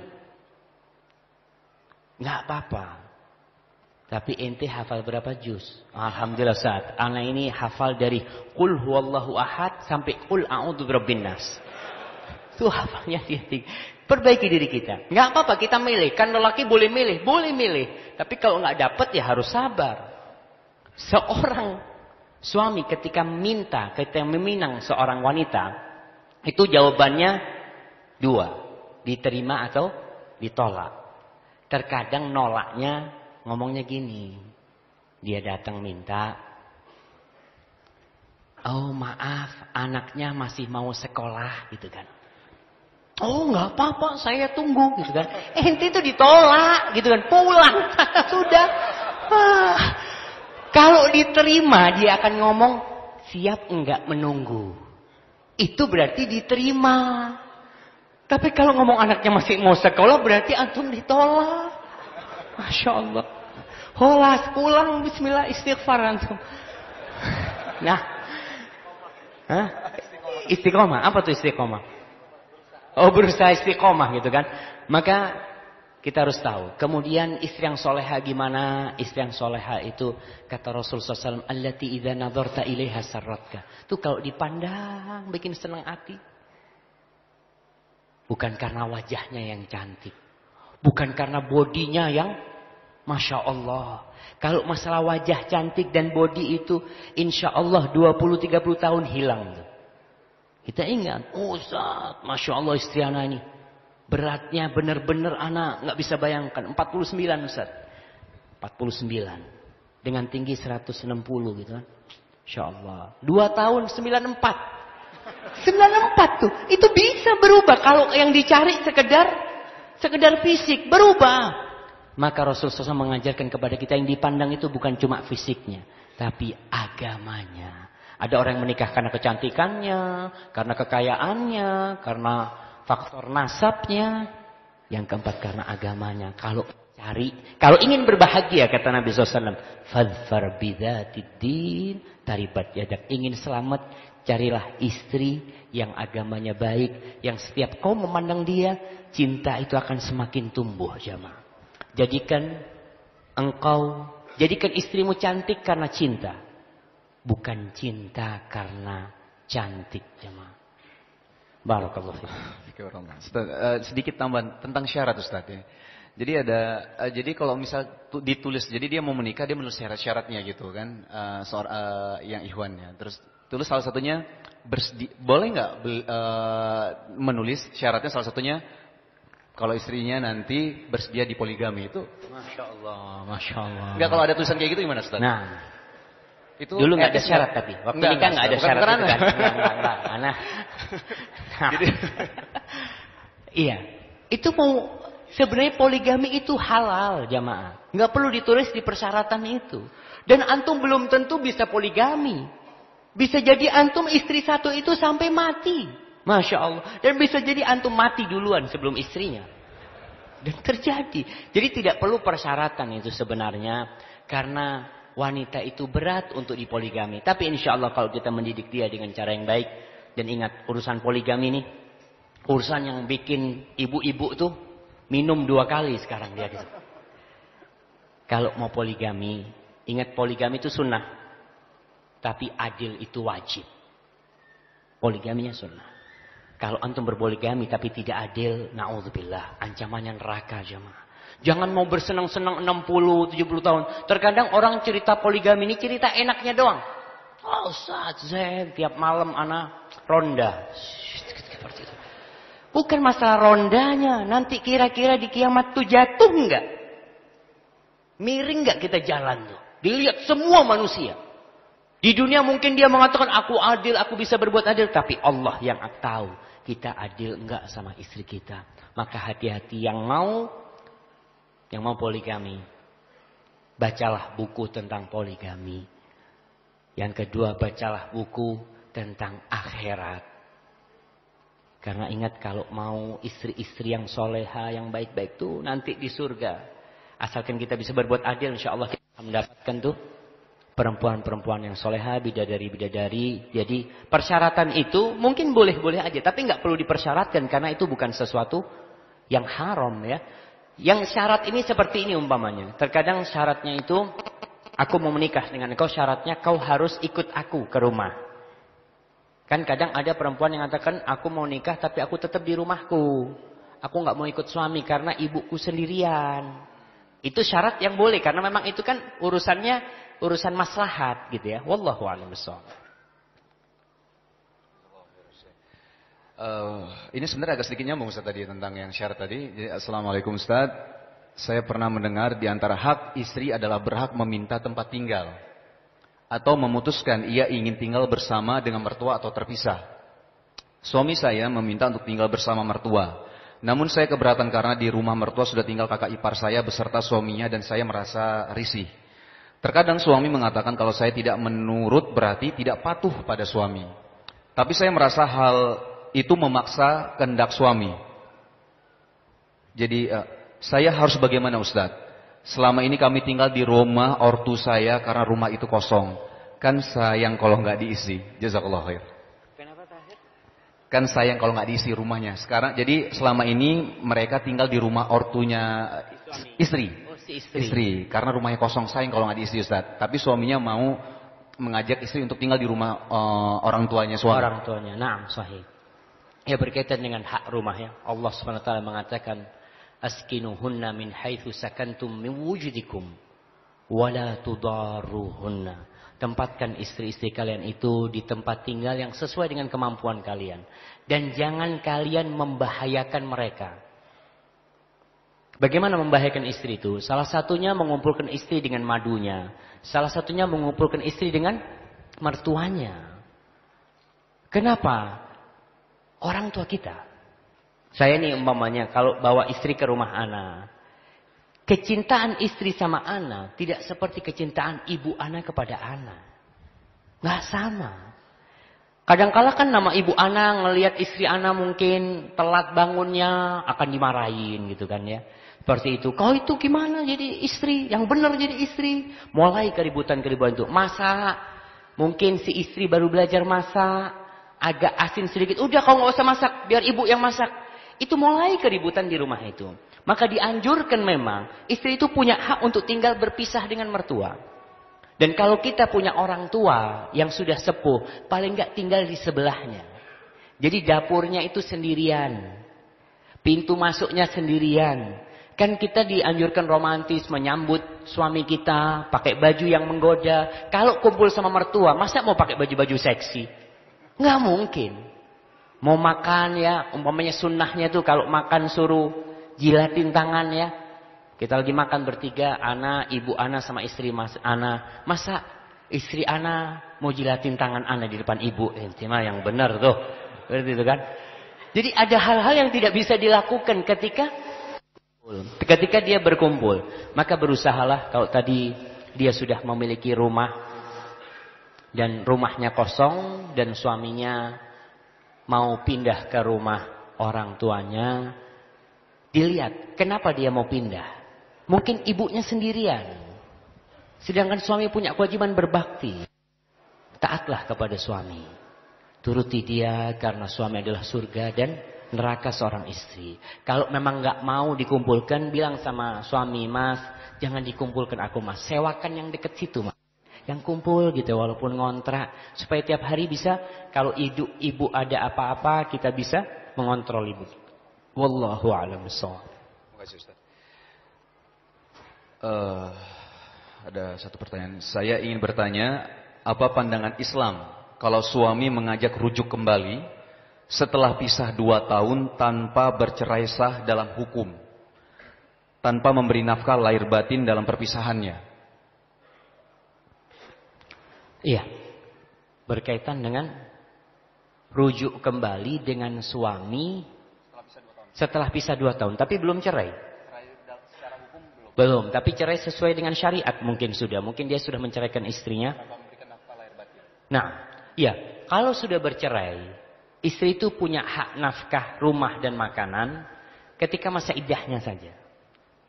Enggak apa-apa. Tapi ente hafal berapa juz? Alhamdulillah Ustaz. Anak ini hafal dari Qul huwallahu ahad sampai Qul a'udzu birabbin nas. Itu hafalnya dia tinggi. Perbaiki diri kita. Nggak apa-apa kita milih. Kan lelaki boleh milih. Boleh milih. Tapi kalau nggak dapat ya harus sabar. Seorang suami ketika meminang seorang wanita. Itu jawabannya 2. Diterima atau ditolak. Terkadang nolaknya ngomongnya gini. Dia datang minta. Oh maaf, anaknya masih mau sekolah gitu kan. Oh nggak apa-apa, saya tunggu gitu kan. Ente itu ditolak gitu kan, pulang sudah. Kalau diterima dia akan ngomong siap enggak menunggu. Itu berarti diterima. Tapi kalau ngomong anaknya masih mau sekolah berarti antum ditolak. Masya Allah. Holas pulang, Bismillah istighfar antum. Nah, istiqomah. Apa tuh istiqomah? Oh berusaha istiqomah gitu kan. Maka kita harus tahu. Kemudian istri yang soleha gimana? Istri yang soleha itu kata Rasulullah SAW. Allati idha nadharta ilaiha sarratka. Itu kalau dipandang bikin senang hati. Bukan karena wajahnya yang cantik. Bukan karena bodinya yang Masya Allah. Kalau masalah wajah cantik dan body itu insya Allah 20-30 tahun hilang. Kita ingat, oh Ustaz, Masya Allah istri anak ini. Beratnya benar-benar anak nggak bisa bayangkan. 49 Ustaz. 49. Dengan tinggi 160 gitu kan. Insya Allah. 2 tahun 94. 94 tuh. Itu bisa berubah. Kalau yang dicari sekedar fisik. Berubah. Maka Rasulullah SAW mengajarkan kepada kita yang dipandang itu bukan cuma fisiknya. Tapi agamanya. Ada orang yang menikah karena kecantikannya. Karena kekayaannya. Karena faktor nasabnya. Yang keempat karena agamanya. Kalau ingin berbahagia kata Nabi SAW. Fadfar bidzatiddin taribat yadak. Ingin selamat, carilah istri yang agamanya baik. Yang setiap kau memandang dia, cinta itu akan semakin tumbuh jamaah. Jadikan istrimu cantik karena cinta. Bukan cinta karena cantik jamaah. Barakallahu fiikum. Sedikit tambahan tentang syarat Ustaz ya. Jadi kalau misal ditulis, jadi dia mau menikah, dia menulis syarat-syaratnya gitu kan, yang ikhwannya. Terus tulis salah satunya, boleh nggak menulis syaratnya salah satunya, kalau istrinya nanti bersedia di poligami itu. Masya Allah. Enggak, kalau ada tulisan kayak gitu gimana Ustaz? Nah, itu dulu nggak ada syarat tapi waktu nikah nggak ada syarat itu kan. Enggak. Jadi, iya, itu mau. Sebenarnya poligami itu halal jamaah. Nggak perlu ditulis di persyaratan itu. Dan antum belum tentu bisa poligami. Bisa jadi antum istri satu itu sampai mati. Masya Allah. Dan bisa jadi antum mati duluan sebelum istrinya. Dan terjadi. Jadi tidak perlu persyaratan itu sebenarnya. Karena wanita itu berat untuk dipoligami. Tapi insya Allah kalau kita mendidik dia dengan cara yang baik. Dan ingat urusan poligami ini. Urusan yang bikin ibu-ibu tuh. Minum 2 kali sekarang dia gitu. Kalau mau poligami, ingat poligami itu sunnah. Tapi adil itu wajib. Poligaminya sunnah. Kalau antum berpoligami tapi tidak adil, na'udzubillah, ancamannya neraka jemaah. Jangan mau bersenang-senang 60, 70 tahun. Terkadang orang cerita poligami ini cerita enaknya doang. Oh Ustaz, tiap malam anak ronda. Seperti itu. Bukan masalah rondanya. Nanti kira-kira di kiamat tuh jatuh enggak? Miring enggak kita jalan tuh? Dilihat semua manusia. Di dunia mungkin dia mengatakan aku adil, aku bisa berbuat adil. Tapi Allah yang tahu kita adil enggak sama istri kita. Maka hati-hati yang mau poligami. Bacalah buku tentang poligami. Yang kedua bacalah buku tentang akhirat. Karena ingat kalau mau istri-istri yang soleha, yang baik-baik tuh nanti di surga. Asalkan kita bisa berbuat adil, insya Allah kita akan mendapatkan tuh perempuan-perempuan yang soleha, bidadari-bidadari. Jadi persyaratan itu mungkin boleh-boleh aja, tapi nggak perlu dipersyaratkan karena itu bukan sesuatu yang haram ya. Yang syarat ini seperti ini umpamanya. Terkadang syaratnya itu aku mau menikah dengan engkau, syaratnya kau harus ikut aku ke rumah. Kan kadang ada perempuan yang mengatakan, aku mau nikah tapi aku tetap di rumahku. Aku nggak mau ikut suami karena ibuku sendirian. Itu syarat yang boleh. Karena memang itu kan urusan maslahat gitu ya. Wallahu a'lam bishawab. Ini sebenarnya agak sedikit nyambung Ustaz tadi tentang yang syarat tadi. Jadi, Assalamualaikum Ustaz. Saya pernah mendengar di antara hak istri adalah berhak meminta tempat tinggal. Atau memutuskan ia ingin tinggal bersama dengan mertua atau terpisah. Suami saya meminta untuk tinggal bersama mertua. Namun saya keberatan karena di rumah mertua sudah tinggal kakak ipar saya beserta suaminya dan saya merasa risih. Terkadang suami mengatakan kalau saya tidak menurut berarti tidak patuh pada suami. Tapi saya merasa hal itu memaksa kehendak suami. Jadi saya harus bagaimana Ustadz? Selama ini kami tinggal di rumah ortu saya karena rumah itu kosong. Kan sayang kalau nggak diisi. Jazakallah khair. Kenapa terakhir? Kan sayang kalau nggak diisi rumahnya. Sekarang jadi selama ini mereka tinggal di rumah ortunya istri. Oh, si istri. Istri. Karena rumahnya kosong, sayang kalau nggak diisi Ustaz. Tapi suaminya mau mengajak istri untuk tinggal di rumah orang tuanya suami. Orang tuanya. Naam, sahih. Ya berkaitan dengan hak rumah ya. Allah SWT mengatakan askinuhunna min haitsu sakantum min wujudikum wala tudarruhunna. Tempatkan istri-istri kalian itu di tempat tinggal yang sesuai dengan kemampuan kalian dan jangan kalian membahayakan mereka. Bagaimana membahayakan istri itu? Salah satunya mengumpulkan istri dengan madunya. Salah satunya mengumpulkan istri dengan mertuanya. Kenapa? Orang tua kita. Saya nih umpamanya kalau bawa istri ke rumah ana. Kecintaan istri sama ana tidak seperti kecintaan ibu ana kepada ana. Nggak sama. Kadang-kala kan nama ibu ana ngelihat istri ana mungkin telat bangunnya akan dimarahin gitu kan ya. Seperti itu. Kau itu gimana jadi istri? Yang benar jadi istri. Mulai keributan-keributan itu. Masak. Mungkin si istri baru belajar masak. Agak asin sedikit. Udah kau nggak usah masak. Biar ibu yang masak. Itu mulai keributan di rumah itu. Maka dianjurkan memang. Istri itu punya hak untuk tinggal berpisah dengan mertua. Dan kalau kita punya orang tua yang sudah sepuh. Paling nggak tinggal di sebelahnya. Jadi dapurnya itu sendirian. Pintu masuknya sendirian. Kan kita dianjurkan romantis menyambut suami kita pakai baju yang menggoda. Kalau kumpul sama mertua, masa mau pakai baju-baju seksi? Nggak mungkin. Mau makan ya, umpamanya sunnahnya tuh kalau makan suruh jilatin tangan ya. Kita lagi makan bertiga, ana, ibu ana sama istri mas ana. Masa istri ana mau jilatin tangan ana di depan ibu? Itu mah yang benar tuh. Berarti itu kan. Jadi ada hal-hal yang tidak bisa dilakukan ketika dia berkumpul. Maka berusahalah kalau tadi dia sudah memiliki rumah dan rumahnya kosong dan suaminya mau pindah ke rumah orang tuanya, dilihat kenapa dia mau pindah. Mungkin ibunya sendirian, sedangkan suami punya kewajiban berbakti. Taatlah kepada suami, turuti dia karena suami adalah surga dan neraka seorang istri. Kalau memang nggak mau dikumpulkan, bilang sama suami, mas, jangan dikumpulkan aku mas, sewakan yang deket situ mas, yang kumpul gitu walaupun ngontrak, supaya tiap hari bisa kalau ibu ada apa-apa kita bisa mengontrol ibu. Wallahu a'lam bishawab. Terima kasih Ustaz. Ada satu pertanyaan. Saya ingin bertanya, apa pandangan Islam kalau suami mengajak rujuk kembali setelah pisah 2 tahun tanpa bercerai sah dalam hukum, tanpa memberi nafkah lahir batin dalam perpisahannya? Iya, berkaitan dengan rujuk kembali dengan suami setelah pisah 2 tahun, tapi belum cerai. Belum, tapi cerai sesuai dengan syariat mungkin sudah. Mungkin dia sudah menceraikan istrinya. Nah, iya, kalau sudah bercerai, istri itu punya hak nafkah rumah dan makanan ketika masa iddahnya saja.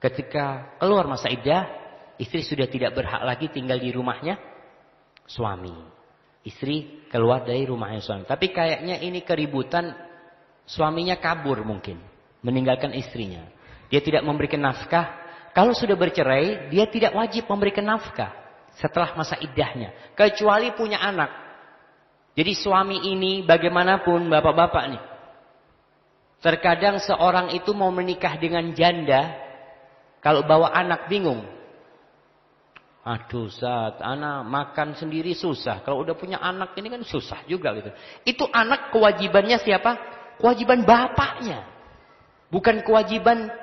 Ketika keluar masa iddah, istri sudah tidak berhak lagi tinggal di rumahnya suami. Istri keluar dari rumahnya suami. Tapi kayaknya ini keributan, suaminya kabur mungkin, meninggalkan istrinya. Dia tidak memberikan nafkah. Kalau sudah bercerai, dia tidak wajib memberikan nafkah setelah masa iddahnya, kecuali punya anak. Jadi suami ini bagaimanapun bapak-bapak nih, terkadang seorang itu mau menikah dengan janda, kalau bawa anak bingung. Aduh Ustaz, anak makan sendiri susah. Kalau udah punya anak ini kan susah juga gitu. Itu anak kewajibannya siapa? Kewajiban bapaknya. Bukan kewajiban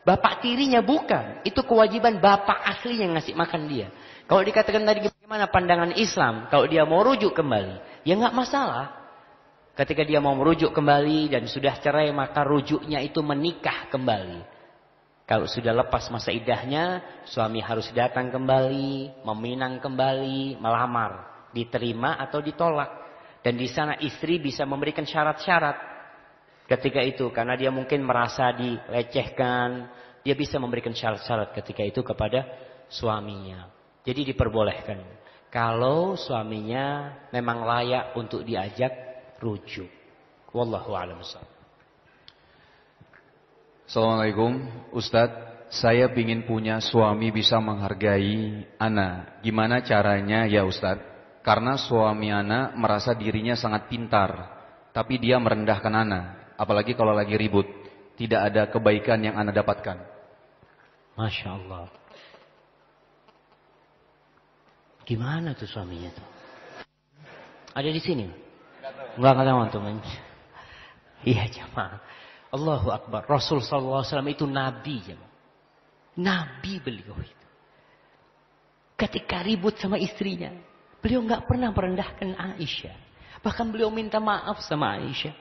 bapak tirinya, bukan. Itu kewajiban bapak asli yang ngasih makan dia. Kalau dikatakan tadi bagaimana pandangan Islam, kalau dia mau rujuk kembali, ya nggak masalah. Ketika dia mau merujuk kembali dan sudah cerai, maka rujuknya itu menikah kembali. Kalau sudah lepas masa iddahnya, suami harus datang kembali, meminang kembali, melamar, diterima atau ditolak. Dan di sana istri bisa memberikan syarat-syarat. Ketika itu, karena dia mungkin merasa dilecehkan, dia bisa memberikan syarat-syarat ketika itu kepada suaminya. Jadi diperbolehkan. Kalau suaminya memang layak untuk diajak rujuk. Wallahu a'lam bishawab. Assalamualaikum Ustadz, saya ingin punya suami bisa menghargai ana. Gimana caranya ya Ustadz? Karena suami ana merasa dirinya sangat pintar, tapi dia merendahkan ana. Apalagi kalau lagi ribut, tidak ada kebaikan yang ana dapatkan. Masya Allah. Gimana tuh suaminya tuh? Ada di sini? Enggak tahu teman. Iya jemaah. Allahu Akbar. Rasul sallallahu alaihi wasallam itu nabi. Nabi beliau itu. Ketika ribut sama istrinya, beliau nggak pernah merendahkan Aisyah. Bahkan beliau minta maaf sama Aisyah.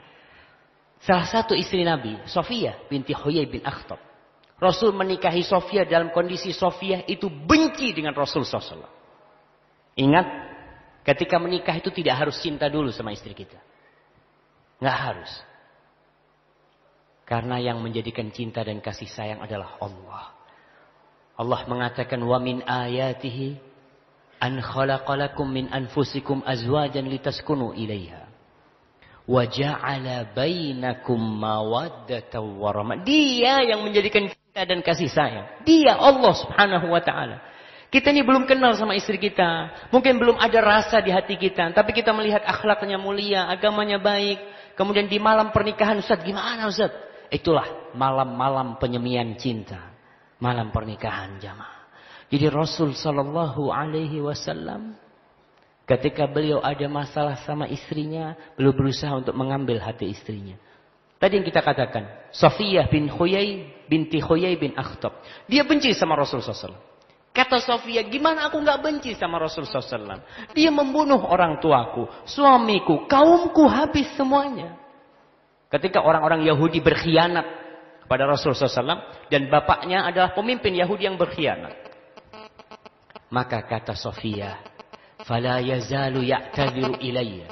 Salah satu istri Nabi, Sofiyah binti Huyai bin Akhtab. Rasul menikahi Sofiyah dalam kondisi Sofiyah itu benci dengan Rasul SAW. Ingat, ketika menikah itu tidak harus cinta dulu sama istri kita. Nggak harus. Karena yang menjadikan cinta dan kasih sayang adalah Allah. Allah mengatakan wa min ayatihi an khalaqalakum min anfusikum azwajan litaskunu ilaiha wa ja'ala bainakum mawaddatan wa rahmah. Dia yang menjadikan cinta dan kasih sayang. Dia Allah Subhanahu wa taala. Kita ini belum kenal sama istri kita. Mungkin belum ada rasa di hati kita, tapi kita melihat akhlaknya mulia, agamanya baik. Kemudian di malam pernikahan, Ustaz, gimana Ustaz? Itulah malam-malam penyemian cinta. Malam pernikahan jamaah. Jadi Rasul sallallahu alaihi wasallam ketika beliau ada masalah sama istrinya, beliau berusaha untuk mengambil hati istrinya. Tadi yang kita katakan, Sofiyah binti Huyai bin Akhtab. Dia benci sama Rasul sallallahu alaihi wasallam. Kata Sofiyah, gimana aku nggak benci sama Rasul sallallahu alaihi wasallam? Dia membunuh orang tuaku, suamiku, kaumku habis semuanya. Ketika orang-orang Yahudi berkhianat pada Rasulullah SAW dan bapaknya adalah pemimpin Yahudi yang berkhianat. Maka kata Sofiyah, "Fala yazalu ya'tadiru ilayya."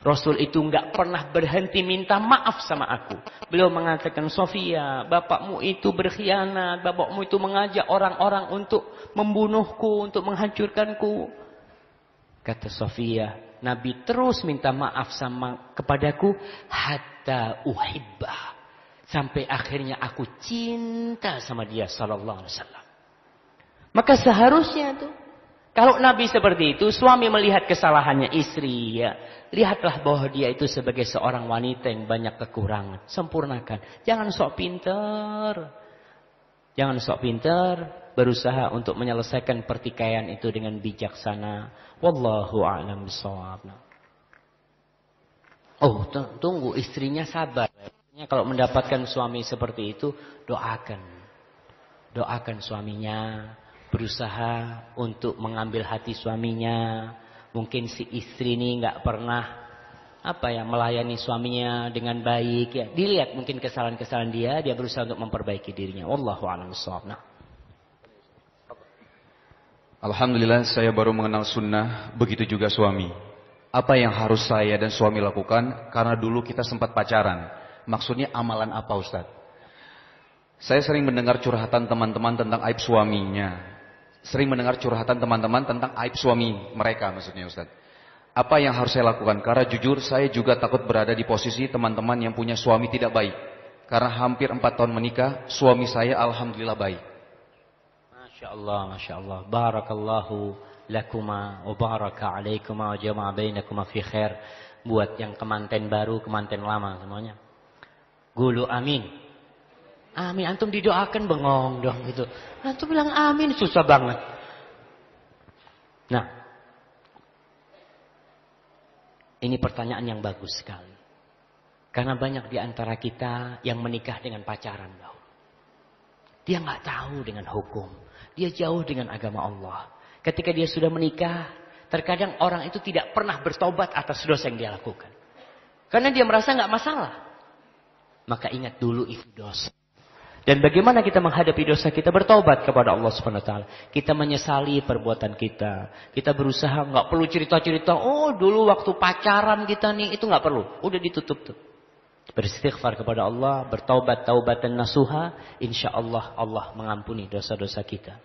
Rasul itu enggak pernah berhenti minta maaf sama aku. Beliau mengatakan, "Sofiyah, bapakmu itu berkhianat, bapakmu itu mengajak orang-orang untuk membunuhku, untuk menghancurkanku." Kata Sofiyah, Nabi terus minta maaf kepadaku hatta uhibbah. Sampai akhirnya aku cinta sama dia sallallahu alaihi wasallam. Maka seharusnya tuh kalau Nabi seperti itu, suami melihat kesalahannya istri, ya, lihatlah bahwa dia itu sebagai seorang wanita yang banyak kekurangan. Sempurnakan. Jangan sok pintar. Jangan sok pintar, berusaha untuk menyelesaikan pertikaian itu dengan bijaksana. Wallahu a'lam bishawab. Oh, tunggu, istrinya sabar. Kalau mendapatkan suami seperti itu, doakan. Doakan suaminya, berusaha untuk mengambil hati suaminya. Mungkin si istri ini nggak pernah melayani suaminya dengan baik, ya. Dilihat mungkin kesalahan-kesalahan dia berusaha untuk memperbaiki dirinya. Wallahu a'lam bishawab. Alhamdulillah saya baru mengenal sunnah, begitu juga suami. Apa yang harus saya dan suami lakukan? Karena dulu kita sempat pacaran. Maksudnya amalan apa Ustaz? Saya sering mendengar curhatan teman-teman tentang aib suaminya. Sering mendengar curhatan teman-teman tentang aib suami mereka maksudnya Ustaz. Apa yang harus saya lakukan? Karena jujur saya juga takut berada di posisi teman-teman yang punya suami tidak baik. Karena hampir 4 tahun menikah, suami saya alhamdulillah baik. Masya Allah, Masya Allah. Barakallahu lakuma wa baraka alaikuma wa jama'a bainakuma fi khair. Buat yang kemanten baru, kemanten lama semuanya. Gulu amin. Amin. Antum didoakan bengong dong gitu. Antum bilang amin susah banget. Nah. Ini pertanyaan yang bagus sekali. Karena banyak di antara kita yang menikah dengan pacaran. Dia nggak tahu dengan hukum. Dia jauh dengan agama Allah. Ketika dia sudah menikah, terkadang orang itu tidak pernah bertobat atas dosa yang dia lakukan. Karena dia merasa nggak masalah. Maka ingat dulu itu dosa. Dan bagaimana kita menghadapi dosa kita? Bertobat kepada Allah Subhanahu wa taala. Kita menyesali perbuatan kita. Kita berusaha, nggak perlu cerita-cerita, oh dulu waktu pacaran kita nih, itu nggak perlu. Udah ditutup tuh. Beristighfar kepada Allah, bertaubat taubatan nasuha, insyaallah Allah mengampuni dosa-dosa kita.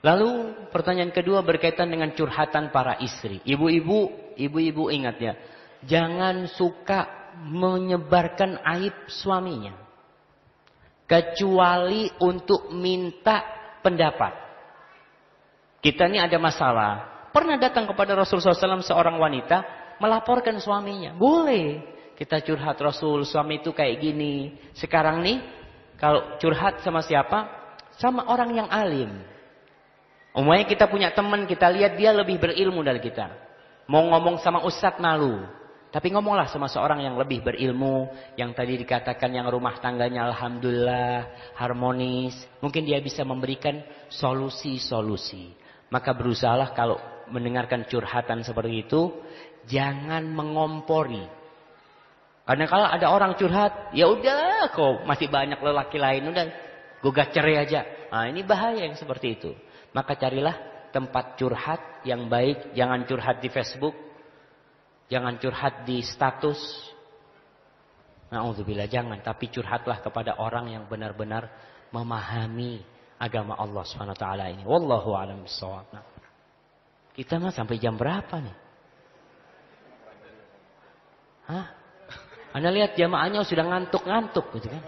Lalu pertanyaan kedua berkaitan dengan curhatan para istri. Ibu-ibu ingat ya, jangan suka menyebarkan aib suaminya. Kecuali untuk minta pendapat. Kita ini ada masalah. Pernah datang kepada Rasulullah SAW seorang wanita melaporkan suaminya. Boleh. Kita curhat Rasul, suami itu kayak gini. Sekarang nih, kalau curhat sama siapa? Sama orang yang alim. Umumnya kita punya teman, kita lihat dia lebih berilmu dari kita. Mau ngomong sama ustadz malu. Tapi ngomonglah sama seorang yang lebih berilmu, yang tadi dikatakan yang rumah tangganya alhamdulillah harmonis. Mungkin dia bisa memberikan solusi-solusi. Maka berusahalah kalau mendengarkan curhatan seperti itu, jangan mengompori. Karena kalau ada orang curhat, ya udah kok masih banyak lelaki lain, udah gugat cerai aja. Nah, ini bahaya yang seperti itu. Maka carilah tempat curhat yang baik, jangan curhat di Facebook. Jangan curhat di status. Na'udzubillah, jangan. Tapi curhatlah kepada orang yang benar-benar memahami agama Allah SWT ini. Wallahu a'lam bishawab. Nah, kita mah sampai jam berapa nih? Hah? Anda lihat jamaahnya sudah ngantuk-ngantuk gitu kan?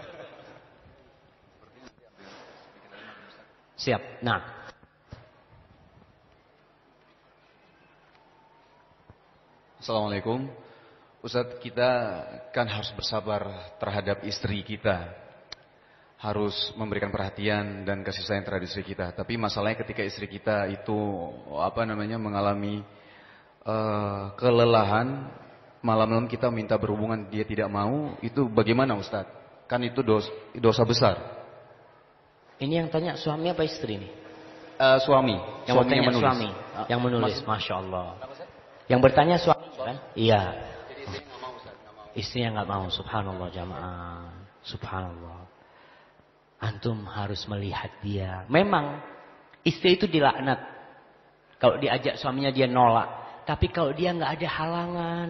Siap. Nah, Assalamualaikum. Ustadz, kita kan harus bersabar terhadap istri kita. Harus memberikan perhatian dan kasih sayang terhadap istri kita. Tapi masalahnya ketika istri kita itu mengalami kelelahan, malam-malam kita minta berhubungan dia tidak mau, itu bagaimana Ustadz? Kan itu dosa besar. ini yang tanya suami apa istri nih? Suami. Yang Suami bertanya yang menulis. suami. Yang menulis. Masya Allah. Yang bertanya suami kan? Iya. Istrinya nggak mau. Subhanallah jamaah. Subhanallah. Antum harus melihat dia. Memang istri itu dilaknat. Kalau diajak suaminya dia nolak. Tapi kalau dia nggak ada halangan.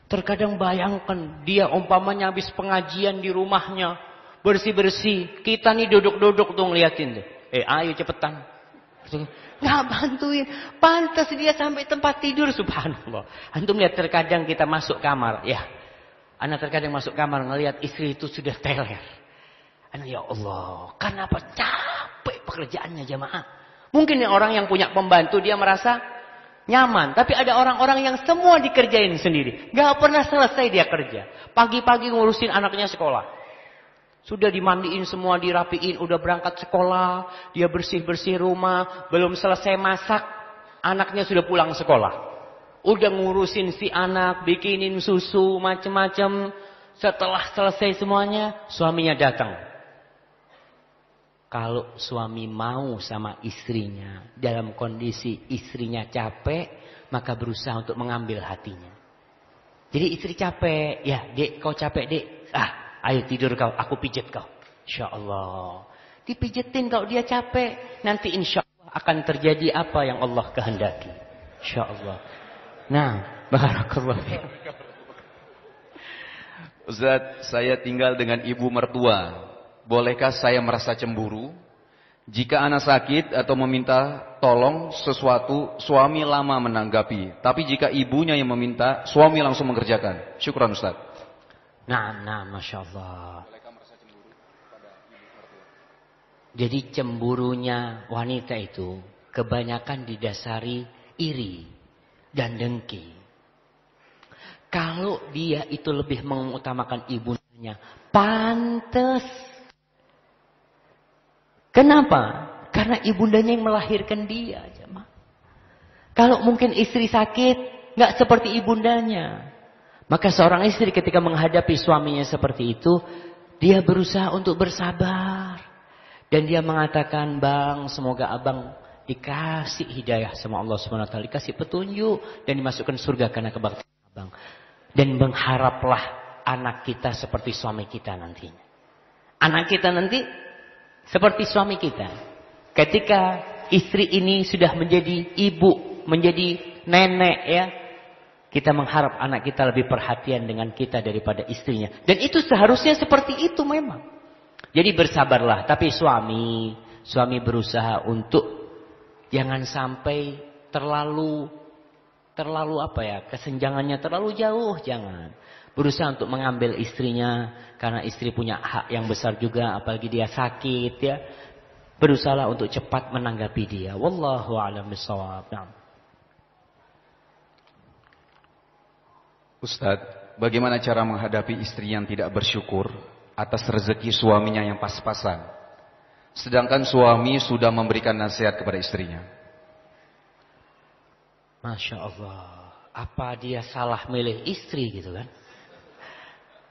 Terkadang bayangkan dia umpamanya habis pengajian di rumahnya. Bersih-bersih. Kita nih duduk-duduk tuh ngeliatin tuh. Ayo cepetan. Nggak bantuin. Pantas dia sampai tempat tidur. Subhanallah. Antum lihat terkadang kita masuk kamar. Ya. Anak terkadang masuk kamar ngelihat istri itu sudah teler. Anak ya Allah. Kenapa capek pekerjaannya jamaah. Mungkin orang yang punya pembantu dia merasa nyaman. Tapi ada orang-orang yang semua dikerjain sendiri. Nggak pernah selesai dia kerja. Pagi-pagi ngurusin anaknya sekolah. Sudah dimandiin semua, dirapiin, udah berangkat sekolah, dia bersih-bersih rumah, belum selesai masak, anaknya sudah pulang sekolah. Udah ngurusin si anak, bikinin susu, macem-macem. Setelah selesai semuanya, suaminya datang. Kalau suami mau sama istrinya, dalam kondisi istrinya capek, maka berusaha untuk mengambil hatinya. Jadi istri capek, ya dek kau capek dek, ayo tidur kau, aku pijet kau. Insya Allah. Dipijetin kalau dia capek. Nanti insya Allah akan terjadi apa yang Allah kehendaki. Insya Allah. Nah, barakallah. Ustadz, saya tinggal dengan ibu mertua. Bolehkah saya merasa cemburu? Jika anak sakit atau meminta tolong sesuatu, suami lama menanggapi. Tapi jika ibunya yang meminta, suami langsung mengerjakan. Syukran Ustadz. Nah, Masya Allah. Jadi cemburunya wanita itu kebanyakan didasari iri dan dengki. Kalau dia itu lebih mengutamakan ibunya, pantes. Kenapa? Karena ibundanya yang melahirkan dia. Kalau mungkin istri sakit, nggak seperti ibundanya. Maka seorang istri ketika menghadapi suaminya seperti itu, dia berusaha untuk bersabar. Dan dia mengatakan, Bang, semoga abang dikasih hidayah sama Allah SWT. Dikasih petunjuk dan dimasukkan surga karena kebaktian abang. Dan mengharaplah anak kita seperti suami kita nantinya. Anak kita nanti seperti suami kita. Ketika istri ini sudah menjadi ibu, menjadi nenek ya. Kita mengharap anak kita lebih perhatian dengan kita daripada istrinya. Dan itu seharusnya seperti itu memang. Jadi bersabarlah. Tapi suami berusaha untuk jangan sampai terlalu kesenjangannya terlalu jauh. Jangan. Berusaha untuk mengambil istrinya. Karena istri punya hak yang besar juga. Apalagi dia sakit ya. Berusahalah untuk cepat menanggapi dia. Wallahu a'lam bishawab. Ustadz, bagaimana cara menghadapi istri yang tidak bersyukur atas rezeki suaminya yang pas-pasan, sedangkan suami sudah memberikan nasihat kepada istrinya? Masya Allah. Apa dia salah milih istri gitu kan?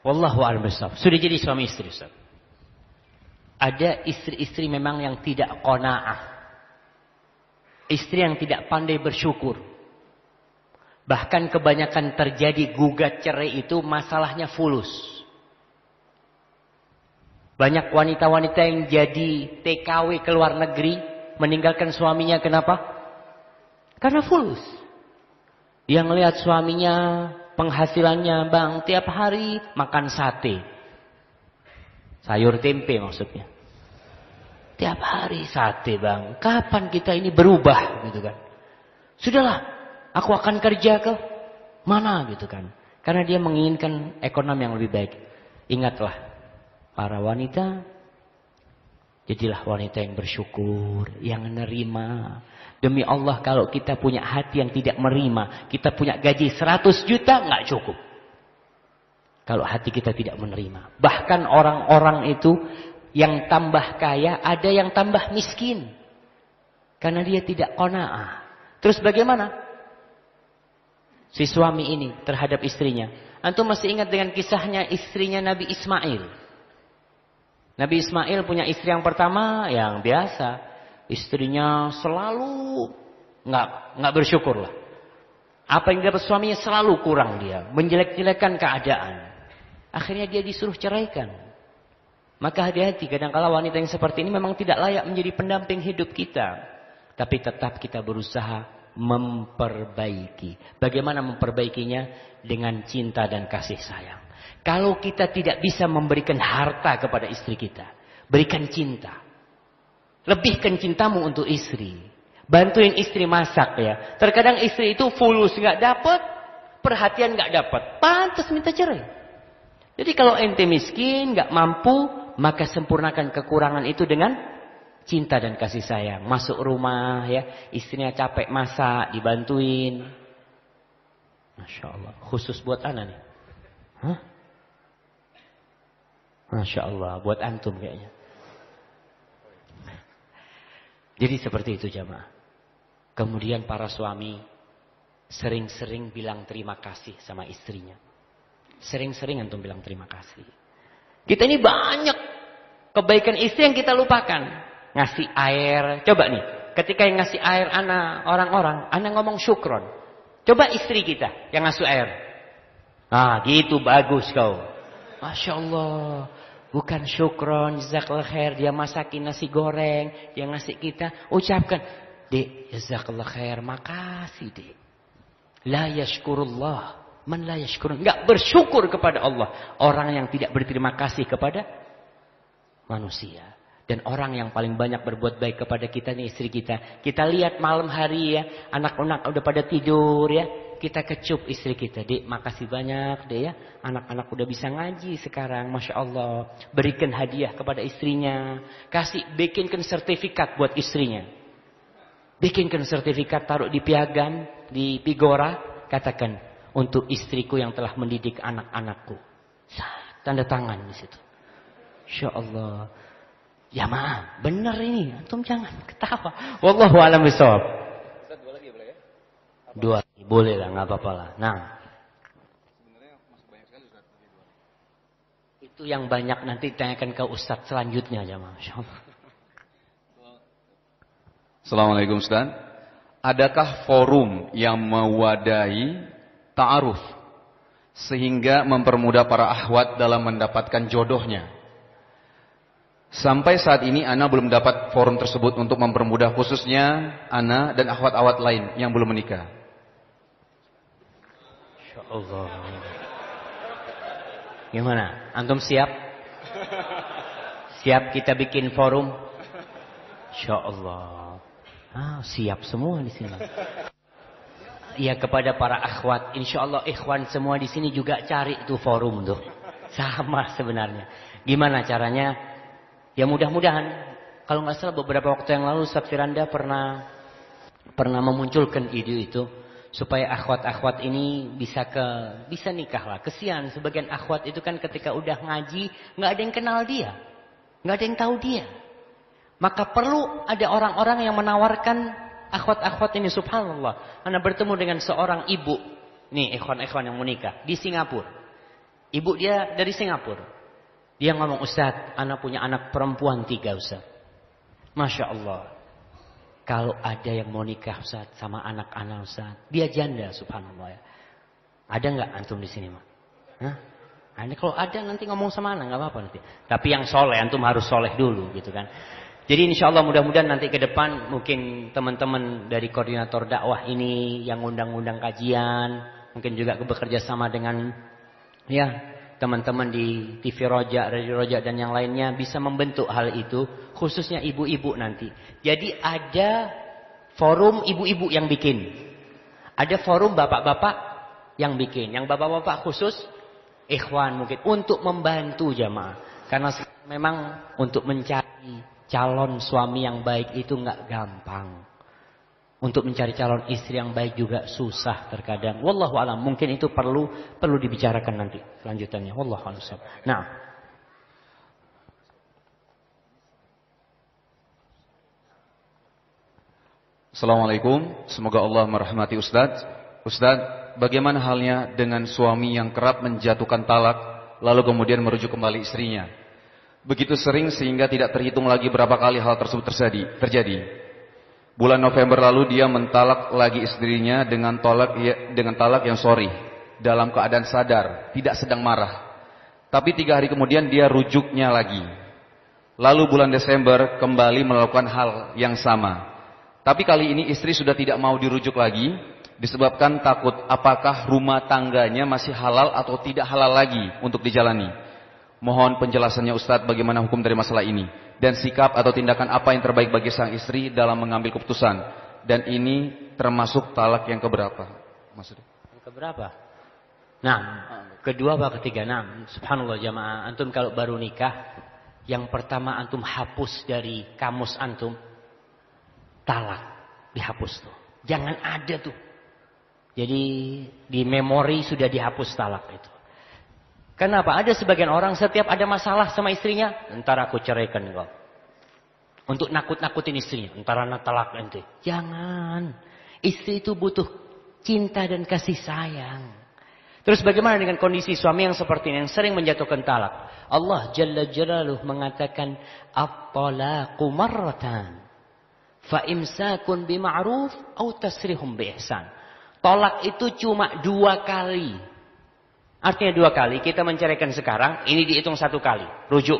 Wallahu a'lam bishawab. Sudah jadi suami istri, Ustaz. Ada istri-istri memang yang tidak qanaah. Istri yang tidak pandai bersyukur. Bahkan kebanyakan terjadi gugat cerai itu masalahnya fulus. Banyak wanita-wanita yang jadi TKW ke luar negeri meninggalkan suaminya, kenapa? Karena fulus. Yang lihat suaminya penghasilannya, bang, tiap hari makan sate. Sayur tempe maksudnya. Tiap hari sate, bang. Kapan kita ini berubah gitu kan? Sudahlah, aku akan kerja ke mana gitu kan? Karena dia menginginkan ekonomi yang lebih baik. Ingatlah, para wanita, jadilah wanita yang bersyukur, yang menerima. Demi Allah, kalau kita punya hati yang tidak menerima, kita punya gaji 100 juta, nggak cukup. Kalau hati kita tidak menerima. Bahkan orang-orang itu yang tambah kaya, ada yang tambah miskin. Karena dia tidak qanaah. Terus bagaimana si suami ini terhadap istrinya? Antum masih ingat dengan kisahnya istrinya Nabi Ismail? Nabi Ismail punya istri yang pertama yang biasa. Istrinya selalu nggak bersyukur lah. Apa yang dapat suaminya selalu kurang dia. Menjelek-jelekan keadaan. Akhirnya dia disuruh ceraikan. Maka hati-hati, kadang-kala wanita yang seperti ini memang tidak layak menjadi pendamping hidup kita. Tapi tetap kita berusaha memperbaiki. Bagaimana memperbaikinya? Dengan cinta dan kasih sayang. Kalau kita tidak bisa memberikan harta kepada istri kita, berikan cinta. Lebihkan cintamu untuk istri. Bantuin istri masak ya. Terkadang istri itu fulus nggak dapat, perhatian nggak dapat, pantas minta cerai. Jadi kalau ente miskin, nggak mampu, maka sempurnakan kekurangan itu dengan cinta dan kasih sayang. Masuk rumah ya, istrinya capek masak, dibantuin. Masya Allah, khusus buat anak nih. Hah? Masya Allah, buat antum kayaknya. Jadi seperti itu jamaah. Kemudian para suami sering-sering bilang terima kasih sama istrinya. Sering-sering antum bilang terima kasih. Kita ini banyak kebaikan istri yang kita lupakan. Ngasih air. Coba nih, ketika yang ngasih air orang-orang, ngomong syukron. Coba istri kita yang ngasih air. Ah, gitu bagus kau. Masya Allah. Bukan syukron, jazakallah khair. Dia masakin nasi goreng, dia ngasih kita. Ucapkan, Dek, jazakallah khair. Makasih, Dek. La yashkurullah man la yashkurun. Enggak bersyukur kepada Allah. Orang yang tidak berterima kasih kepada manusia. Dan orang yang paling banyak berbuat baik kepada kita nih istri kita. Kita lihat malam hari ya, anak-anak udah pada tidur ya. Kita kecup istri kita. Dek, makasih banyak deh ya. Anak-anak udah bisa ngaji sekarang. Masya Allah. Berikan hadiah kepada istrinya. Bikinkan sertifikat buat istrinya. Bikinkan sertifikat, taruh di piagam, di pigora. Katakan, untuk istriku yang telah mendidik anak-anakku. Tanda tangan di situ. Insya Allah. Ya maaf, benar ini. Antum jangan ketawa. Wallahu a'lam bishawab. Dua lagi boleh ya? Dua, boleh lah, nggak apa-apa lah. Nah, Sebenarnya masih banyak sekali Ustaz. itu yang banyak nanti tanyakan ke Ustadz selanjutnya jamaah. Insyaallah. Assalamualaikum Ustaz. Adakah forum yang mewadahi ta'aruf sehingga mempermudah para akhwat dalam mendapatkan jodohnya? Sampai saat ini ana belum dapat forum tersebut untuk mempermudah khususnya ana dan akhwat-akhwat lain yang belum menikah. Insyaallah. Gimana? Antum siap? Siap kita bikin forum? Insyaallah. Siap semua di sini. Ya, kepada para akhwat, insyaallah ikhwan semua di sini juga cari itu forum tuh. Sama sebenarnya. Gimana caranya? Ya mudah-mudahan, kalau nggak salah beberapa waktu yang lalu Ustaz Firanda pernah memunculkan ide itu supaya akhwat-akhwat ini bisa nikah lah. Kesian sebagian akhwat itu kan ketika udah ngaji nggak ada yang kenal dia, nggak ada yang tahu dia. Maka perlu ada orang-orang yang menawarkan akhwat-akhwat ini. Subhanallah, Anda bertemu dengan seorang ibu nih ikhwan-ikhwan yang mau nikah di Singapura. Ibu dia dari Singapura. Dia ngomong, Ustaz, anak punya anak perempuan 3 Ustaz. Masya Allah. Kalau ada yang mau nikah Ustaz sama anak-anak Ustaz, dia janda subhanallah ya. Ada nggak antum di sini, Mak? Hah? Nah, kalau ada nanti ngomong sama anak nggak apa-apa nanti. Tapi yang soleh, antum harus soleh dulu gitu kan. Jadi insya Allah mudah-mudahan nanti ke depan mungkin teman-teman dari koordinator dakwah ini yang undang-undang kajian, mungkin juga bekerja sama dengan ya teman-teman di TV Roja, Radio Roja dan yang lainnya bisa membentuk hal itu, khususnya ibu-ibu nanti. Jadi ada forum ibu-ibu yang bikin, ada forum bapak-bapak yang bikin, yang bapak-bapak khusus ikhwan mungkin untuk membantu jamaah. Karena memang untuk mencari calon suami yang baik itu nggak gampang. Untuk mencari calon istri yang baik juga susah terkadang. Wallahu a'lam. Mungkin itu perlu dibicarakan nanti selanjutannya. Wallahu a'lam. Nah. Assalamualaikum. Semoga Allah merahmati Ustadz. Ustadz, bagaimana halnya dengan suami yang kerap menjatuhkan talak lalu kemudian merujuk kembali istrinya? Begitu sering sehingga tidak terhitung lagi berapa kali hal tersebut terjadi. Bulan November lalu dia mentalak lagi istrinya dengan talak yang sorry, dalam keadaan sadar, tidak sedang marah. Tapi 3 hari kemudian dia rujuknya lagi. Lalu bulan Desember kembali melakukan hal yang sama. Tapi kali ini istri sudah tidak mau dirujuk lagi, disebabkan takut apakah rumah tangganya masih halal atau tidak halal lagi untuk dijalani. Mohon penjelasannya Ustadz, bagaimana hukum dari masalah ini dan sikap atau tindakan apa yang terbaik bagi sang istri dalam mengambil keputusan, dan ini termasuk talak yang keberapa? Maksudnya? Yang keberapa? Nah, kedua atau ketiga? Nah, subhanallah jamaah, antum kalau baru nikah, yang pertama antum hapus dari kamus antum talak, dihapus tuh. Jangan ada tuh. Jadi di memori sudah dihapus talak itu. Kenapa? Ada sebagian orang setiap ada masalah sama istrinya, entar aku ceraikan kau. Untuk nakut-nakutin istrinya, entar anak talak nanti. Jangan. Istri itu butuh cinta dan kasih sayang. Terus bagaimana dengan kondisi suami yang seperti ini, yang sering menjatuhkan talak? Allah Jalla Jalaluhu mengatakan, at-talaqu marratan, fa imsakun bima'ruf au tasrihum biihsan. Tolak itu cuma 2 kali. Artinya 2 kali, kita menceraikan sekarang, ini dihitung 1 kali, rujuk.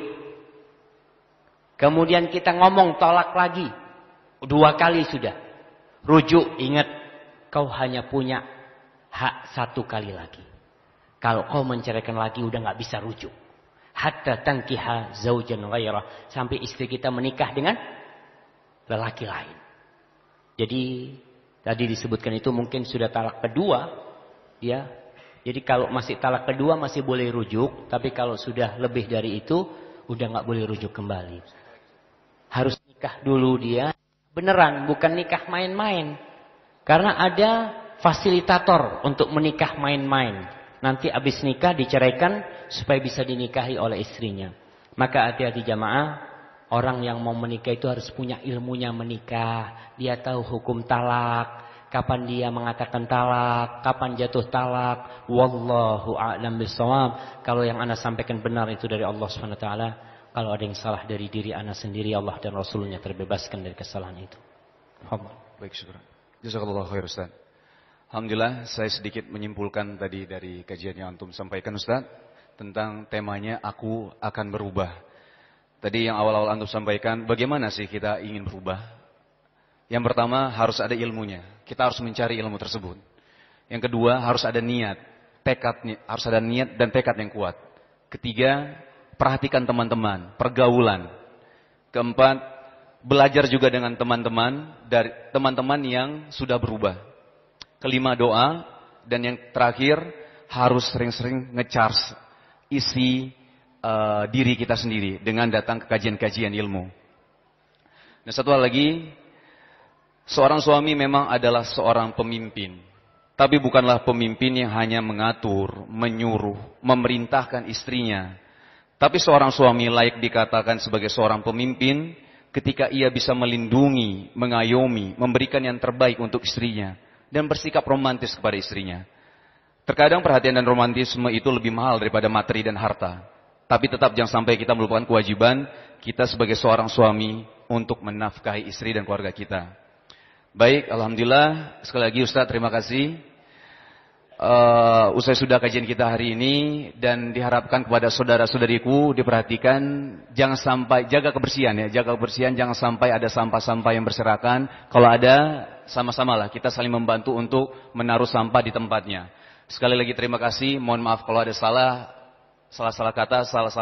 Kemudian kita ngomong tolak lagi, 2 kali sudah. Rujuk, ingat, kau hanya punya hak 1 kali lagi. Kalau kau menceraikan lagi, udah gak bisa rujuk. Hatta tankiha zaujan ghairah, sampai istri kita menikah dengan lelaki lain. Jadi, tadi disebutkan itu mungkin sudah talak kedua, ya. Jadi kalau masih talak kedua masih boleh rujuk. Tapi kalau sudah lebih dari itu, udah gak boleh rujuk kembali. Harus nikah dulu dia. Beneran, bukan nikah main-main. Karena ada fasilitator untuk menikah main-main. Nanti abis nikah diceraikan supaya bisa dinikahi oleh istrinya. Maka hati-hati jamaah. Orang yang mau menikah itu harus punya ilmunya menikah. Dia tahu hukum talak. Kapan dia mengatakan talak, kapan jatuh talak. Wallahu a'lam bishawab. Kalau yang ana sampaikan benar itu dari Allah Subhanahu wa taala. Kalau ada yang salah dari diri ana sendiri, Allah dan Rasulnya terbebaskan dari kesalahan itu. Baik, syukur. Jazakallahu khair Ustaz. Alhamdulillah, saya sedikit menyimpulkan tadi dari kajian yang antum sampaikan Ustaz, tentang temanya aku akan berubah. Tadi yang awal-awal antum sampaikan, bagaimana sih kita ingin berubah? Yang pertama harus ada ilmunya. Kita harus mencari ilmu tersebut. Yang kedua harus ada niat, harus ada niat dan tekad yang kuat. Ketiga, perhatikan teman-teman, pergaulan. Keempat, belajar juga dengan teman-teman dari teman-teman yang sudah berubah. Kelima, doa. Dan yang terakhir, harus sering-sering nge-charge isi diri kita sendiri dengan datang ke kajian-kajian ilmu. Dan satu hal lagi, seorang suami memang adalah seorang pemimpin. Tapi bukanlah pemimpin yang hanya mengatur, menyuruh, memerintahkan istrinya. Tapi seorang suami layak dikatakan sebagai seorang pemimpin ketika ia bisa melindungi, mengayomi, memberikan yang terbaik untuk istrinya. Dan bersikap romantis kepada istrinya. Terkadang perhatian dan romantisme itu lebih mahal daripada materi dan harta. Tapi tetap jangan sampai kita melupakan kewajiban kita sebagai seorang suami untuk menafkahi istri dan keluarga kita. Baik, alhamdulillah. Sekali lagi Ustaz, terima kasih. Usai sudah kajian kita hari ini dan diharapkan kepada saudara-saudariku diperhatikan jangan sampai jaga kebersihan ya, jaga kebersihan, jangan sampai ada sampah-sampah yang berserakan. Kalau ada, sama-samalah kita saling membantu untuk menaruh sampah di tempatnya. Sekali lagi terima kasih. Mohon maaf kalau ada salah-salah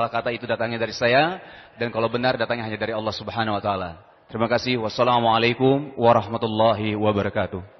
kata itu datangnya dari saya dan kalau benar datangnya hanya dari Allah Subhanahu wa taala. Terima kasih. Wassalamualaikum warahmatullahi wabarakatuh.